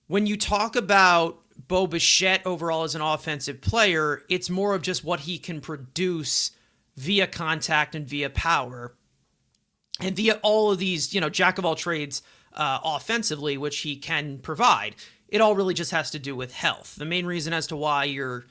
When you talk about Bo Bichette overall as an offensive player, it's more of just what he can produce via contact and via power and via all of these, jack of all trades offensively, which he can provide. It all really just has to do with health. The main reason as to why you're,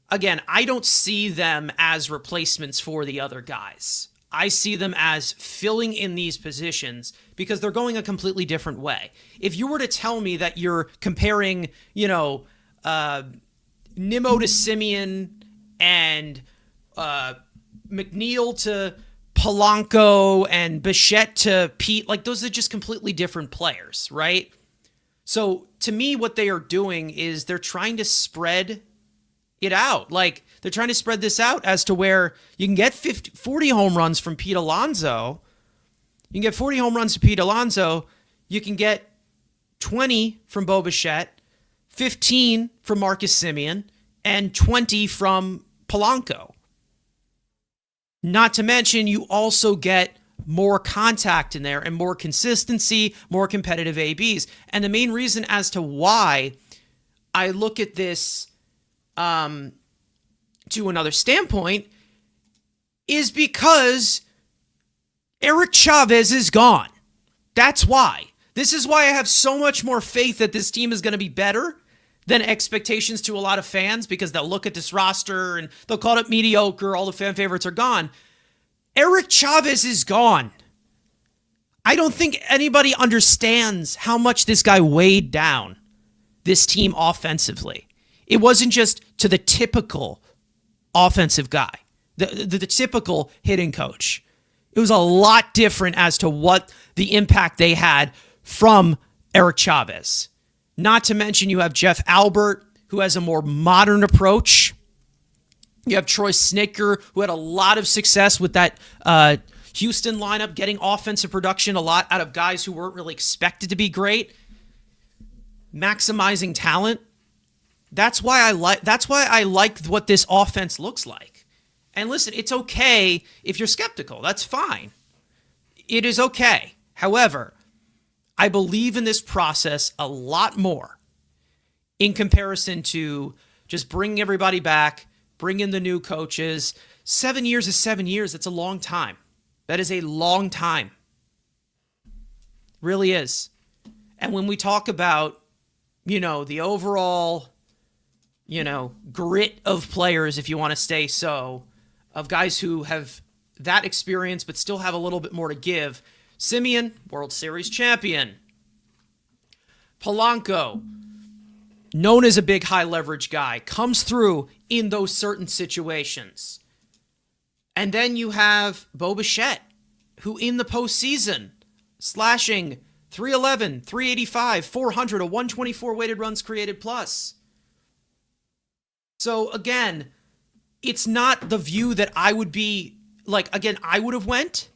again, I don't see them as replacements for the other guys. I see them as filling in these positions because they're going a completely different way. If you were to tell me that you're comparing, Nimmo to Simeon and McNeil to Polanco and Bichette to Pete, like those are just completely different players, right? So to me, what they are doing is they're trying to spread it out. Like they're trying to spread this out as to where you can get 40 home runs from Pete Alonso. You can get 40 home runs to Pete Alonso. You can get 20 from Bo Bichette, 15 from Marcus Simeon, and 20 from Polanco. Not to mention, you also get more contact in there and more consistency, more competitive ABs. And the main reason as to why I look at this to another standpoint is because Eric Chavez is gone. That's why. This is why I have so much more faith that this team is going to be better than expectations to a lot of fans, because they'll look at this roster and they'll call it mediocre. All the fan favorites are gone. Eric Chavez is gone. I don't think anybody understands how much this guy weighed down this team offensively. It wasn't just to the typical offensive guy, the typical hitting coach. It was a lot different as to what the impact they had from Eric Chavez. Not to mention you have Jeff Albert, who has a more modern approach. You have Troy Snitker, who had a lot of success with that Houston lineup, getting offensive production a lot out of guys who weren't really expected to be great. Maximizing talent. That's why I like what this offense looks like. And listen, it's okay if you're skeptical. That's fine. It is okay. However, I believe in this process a lot more in comparison to just bringing everybody back, bring in the new coaches. 7 years is 7 years. That's a long time. That is a long time. Really is. And when we talk about, the overall, grit of players, if you want to say so, of guys who have that experience but still have a little bit more to give. Simeon, World Series champion. Polanco, known as a big high leverage guy, comes through in those certain situations. And then you have Bo Bichette, who in the postseason, slashing 311, 385, 400, a 124 weighted runs created plus. So again, it's not the view that I would be like, again, I would have went.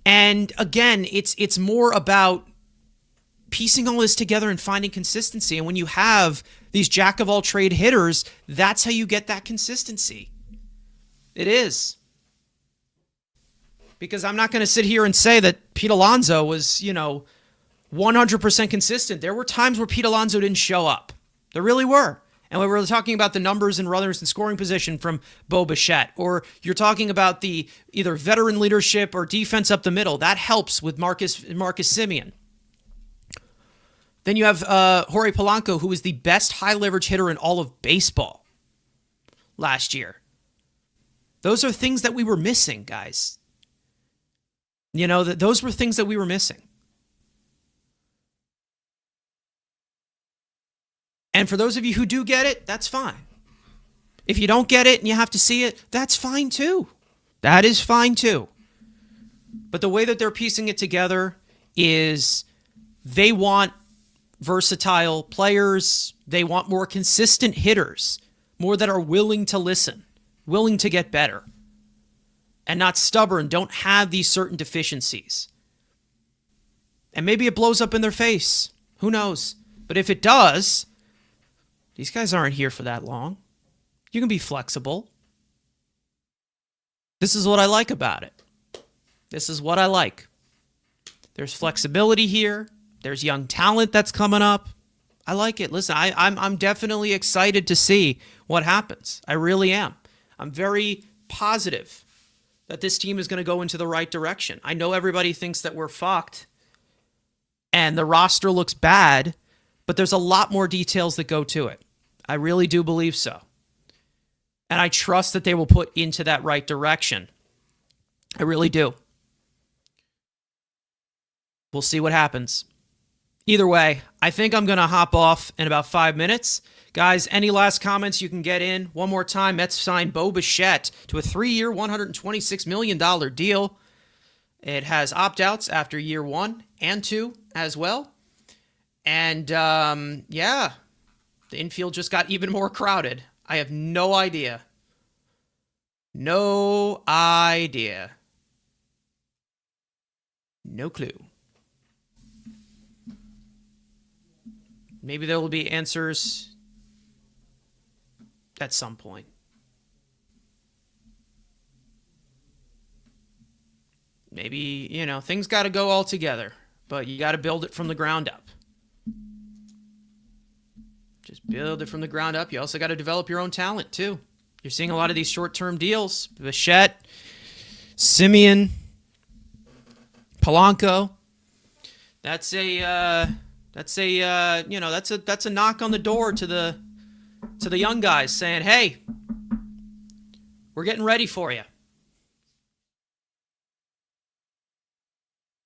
And again, it's more about piecing all this together and finding consistency. And when you have these jack of all trade hitters, that's how you get that consistency. It is. Because I'm not going to sit here and say that Pete Alonso was, 100% consistent. There were times where Pete Alonso didn't show up. There really were. And we were talking about the numbers and runners in scoring position from Bo Bichette, or you're talking about the either veteran leadership or defense up the middle. That helps with Marcus Simeon. Then you have Jorge Polanco, who is the best high leverage hitter in all of baseball. last year. Those are things that we were missing, guys. Those were things that we were missing. And for those of you who do get it, that's fine. If you don't get it and you have to see it, that's fine too. That is fine too. But the way that they're piecing it together is they want versatile players. They want more consistent hitters, more that are willing to listen, willing to get better, and not stubborn, don't have these certain deficiencies. And maybe it blows up in their face. Who knows? But if it does, these guys aren't here for that long. You can be flexible. This is what I like about it. This is what I like. There's flexibility here. There's young talent that's coming up. I like it. Listen, I'm definitely excited to see what happens. I really am. I'm very positive that this team is going to go into the right direction. I know everybody thinks that we're fucked and the roster looks bad, but there's a lot more details that go to it. I really do believe so. And I trust that they will put into that right direction. I really do. We'll see what happens. Either way, I think I'm going to hop off in about 5 minutes. Guys, any last comments you can get in? One more time, Mets signed Bo Bichette to a 3-year, $126 million deal. It has opt-outs after year 1 and 2 as well. And, yeah, the infield just got even more crowded. I have no idea. No idea. No clue. Maybe there will be answers at some point. Maybe, things got to go all together, but you got to build it from the ground up. Just build it from the ground up. You also got to develop your own talent, too. You're seeing a lot of these short-term deals. Bichette, Simeon, Polanco. That's a knock on the door to the young guys saying, hey, we're getting ready for you.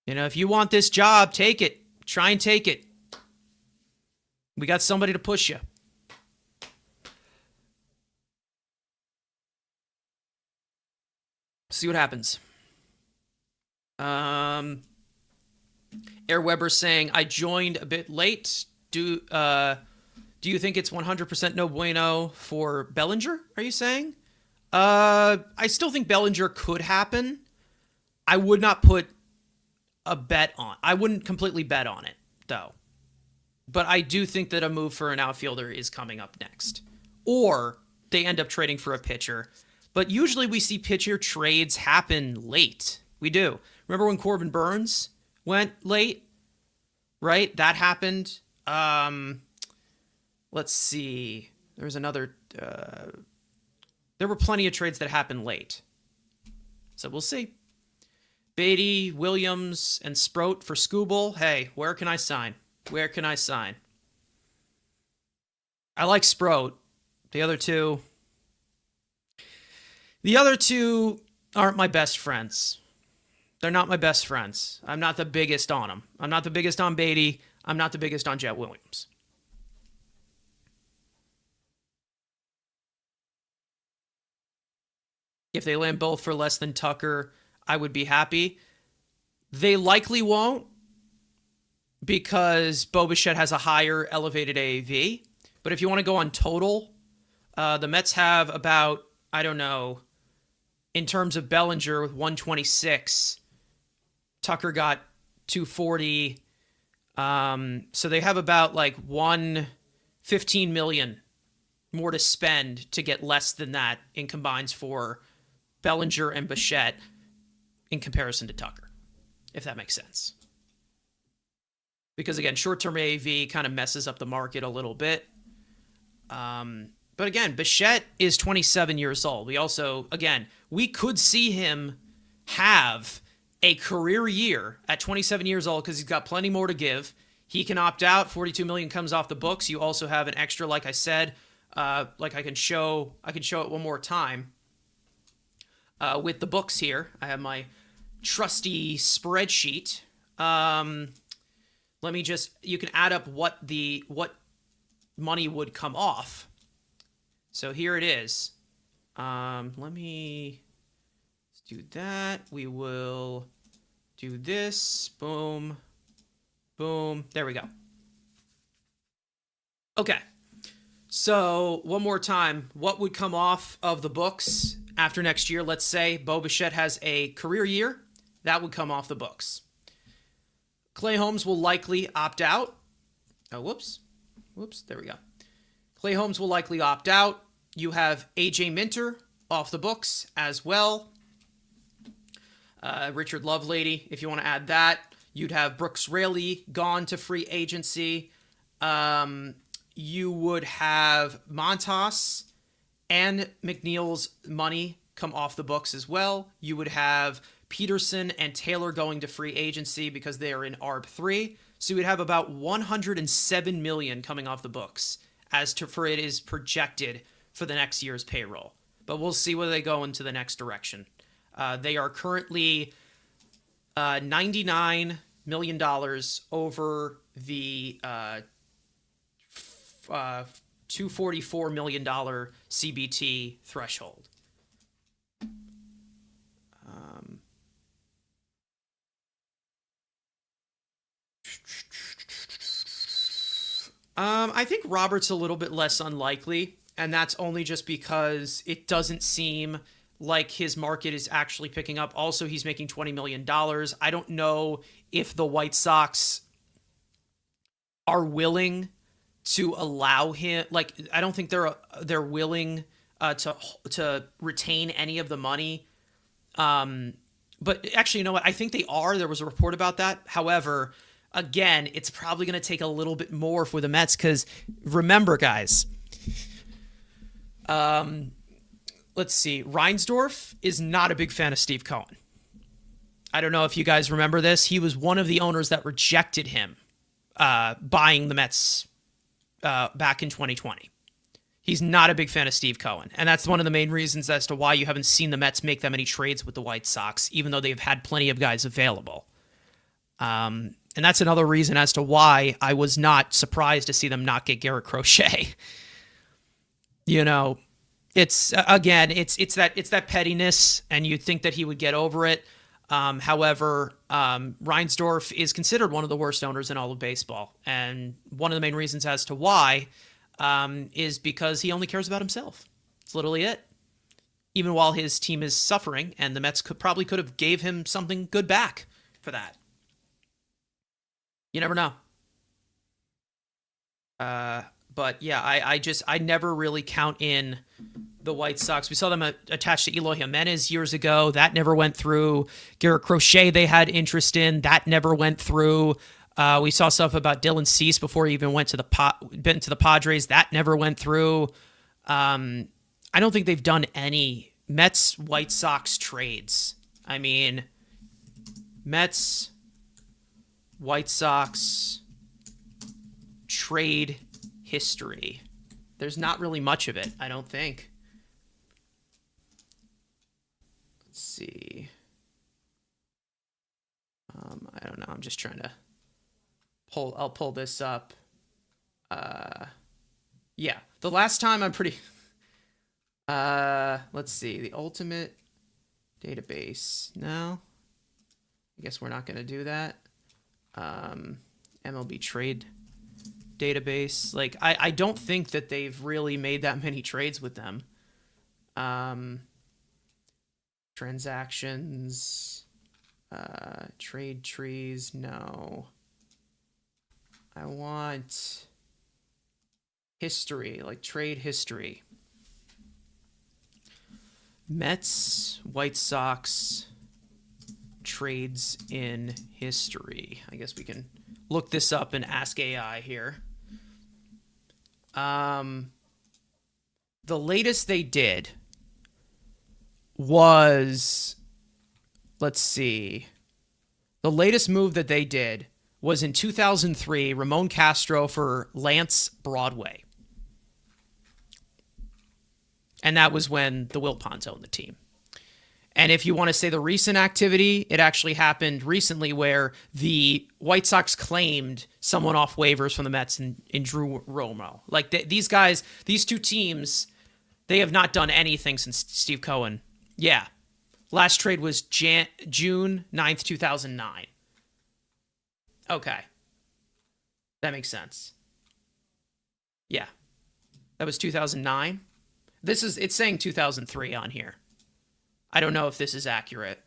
If you want this job, take it. Try and take it. We got somebody to push you. See what happens. Air Weber saying, I joined a bit late. Do you think it's 100% no bueno for Bellinger, are you saying? I still think Bellinger could happen. I would not put a bet on. I wouldn't completely bet on it, though. But I do think that a move for an outfielder is coming up next. Or they end up trading for a pitcher. But usually we see pitcher trades happen late. We do. Remember when Corbin Burns went late? Right? That happened. Let's see. There was another... there were plenty of trades that happened late. So we'll see. Beatty, Williams, and Sproat for Skubal. Hey, where can I sign? Where can I sign? I like Sproat. The other two aren't my best friends. They're not my best friends. I'm not the biggest on them. I'm not the biggest on Beatty. I'm not the biggest on Jet Williams. If they land both for less than Tucker, I would be happy. They likely won't because Bo Bichette has a higher elevated AAV. But if you want to go on total, the Mets have about, I don't know, in terms of Bellinger with 126, Tucker got 240. So they have about like 115 million more to spend to get less than that in combines for Bellinger and Bichette in comparison to Tucker, if that makes sense. Because again, short-term AAV kind of messes up the market a little bit. But again, Bichette is 27 years old. We could see him have a career year at 27 years old because he's got plenty more to give. He can opt out. $42 million comes off the books. You also have an extra, like I said, Like I can show it one more time with the books here. I have my trusty spreadsheet. Let me you can add up what money would come off. So here it is. Let's do that. We will do this. Boom. Boom. There we go. Okay. So one more time, what would come off of the books after next year? Let's say Bo Bichette has a career year. That would come off the books. Clay Holmes will likely opt out. Oh, whoops. There we go. Clay Holmes will likely opt out. You have AJ Minter off the books as well. Richard Lovelady, if you want to add that. You'd have Brooks Raley gone to free agency. You would have Montas and McNeil's money come off the books as well. You would have Peterson and Taylor going to free agency because they are in ARB 3. So you would have about $107 million coming off the books for it is projected for the next year's payroll. But we'll see whether they go into the next direction. They are currently $99 million over the $244 million CBT threshold. I think Robert's a little bit less unlikely, and that's only just because it doesn't seem like his market is actually picking up. Also, he's making $20 million. I don't know if the White Sox are willing to allow him. Like, I don't think they're willing to retain any of the money. But actually, you know what? I think they are. There was a report about that. However, again, it's probably going to take a little bit more for the Mets because remember, guys, let's see. Reinsdorf is not a big fan of Steve Cohen. I don't know if you guys remember this. He was one of the owners that rejected him buying the Mets back in 2020. He's not a big fan of Steve Cohen. And that's one of the main reasons as to why you haven't seen the Mets make that many trades with the White Sox, even though they've had plenty of guys available. And that's another reason as to why I was not surprised to see them not get Garrett Crochet. You know, it's that pettiness, and you'd think that he would get over it. However, Reinsdorf is considered one of the worst owners in all of baseball. And one of the main reasons as to why is because he only cares about himself. It's literally it. Even while his team is suffering, and the Mets could have gave him something good back for that. You never know. But yeah, I never really count in the White Sox. We saw them attached to Eloy Jimenez years ago. That never went through. Garrett Crochet they had interest in. That never went through. We saw stuff about Dylan Cease before he even went to the Padres. That never went through. I don't think they've done any Mets White Sox trades. I mean, Mets White Sox trade history. There's not really much of it, I don't think. Let's see. I don't know. I'm just trying to I'll pull this up. Yeah, the last time I'm pretty. Let's see. The ultimate database. No, I guess we're not going to do that. MLB trade database. Like, I don't think that they've really made that many trades with them. Transactions, trade trees. No. I want history, like trade history. Mets, White Sox, trades in history. I guess we can look this up and ask AI here. The latest they did was, let's see. The latest move that they did was in 2003, Ramon Castro for Lance Broadway. And that was when the Wilpons owned the team. And if you want to say the recent activity, it actually happened recently where the White Sox claimed someone off waivers from the Mets in Drew Romo. Like these guys, these two teams, they have not done anything since Steve Cohen. Yeah. Last trade was June 9th, 2009. Okay. That makes sense. Yeah. That was 2009. It's saying 2003 on here. I don't know if this is accurate.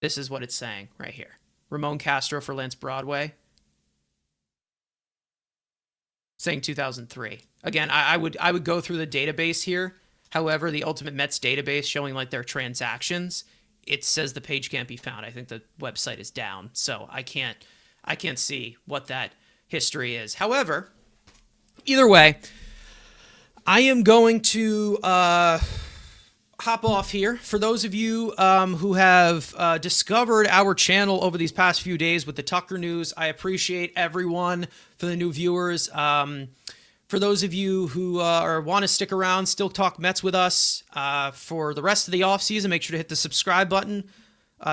This is what it's saying right here. Ramon Castro for Lance Broadway. Saying 2003. Again, I would go through the database here. However, the Ultimate Mets database showing like their transactions, it says the page can't be found. I think the website is down, so I can't see what that history is. However, either way, I am going to hop off here. For those of you who have discovered our channel over these past few days with the Tucker news, I appreciate everyone. For the new viewers, for those of you who want to stick around, still talk Mets with us for the rest of the offseason, make sure to hit the subscribe button.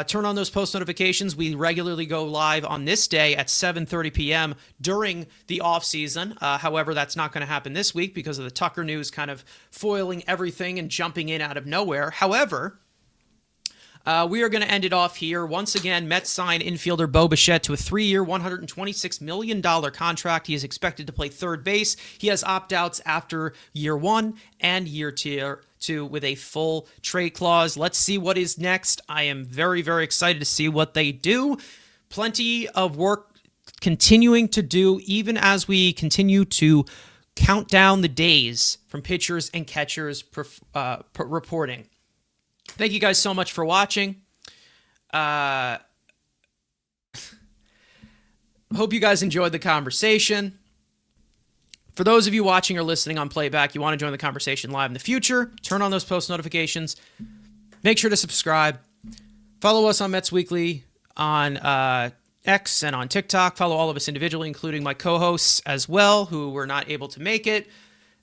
Turn on those post notifications. We regularly go live on this day at 7:30 p.m. during the offseason. However, that's not going to happen this week because of the Tucker news kind of foiling everything and jumping in out of nowhere. However, we are going to end it off here. Once again, Mets sign infielder Bo Bichette to a 3-year, $126 million contract. He is expected to play third base. He has opt-outs after year 1 and year 2 with a full trade clause. Let's see what is next. I am very, very excited to see what they do. Plenty of work continuing to do, even as we continue to count down the days from pitchers and catchers reporting. Thank you guys so much for watching. Hope you guys enjoyed the conversation. For those of you watching or listening on playback, you want to join the conversation live in the future, turn on those post notifications. Make sure to subscribe. Follow us on Mets Weekly on X and on TikTok. Follow all of us individually, including my co-hosts as well, who were not able to make it.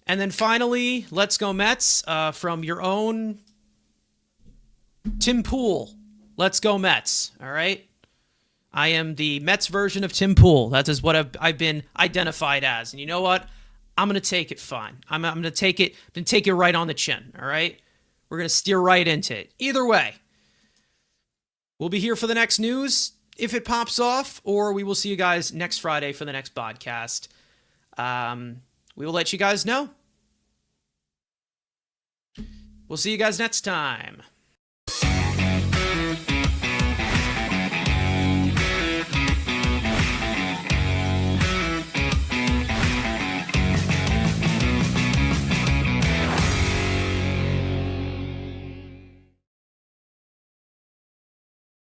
And then finally, let's go Mets from your own Tim Pool. Let's go Mets. All right. I am the Mets version of Tim Pool. That is what I've been identified as. And you know what? I'm going to take it fine. I'm going to take it right on the chin. All right. We're going to steer right into it. Either way, we'll be here for the next news if it pops off, or we will see you guys next Friday for the next podcast. We will let you guys know. We'll see you guys next time.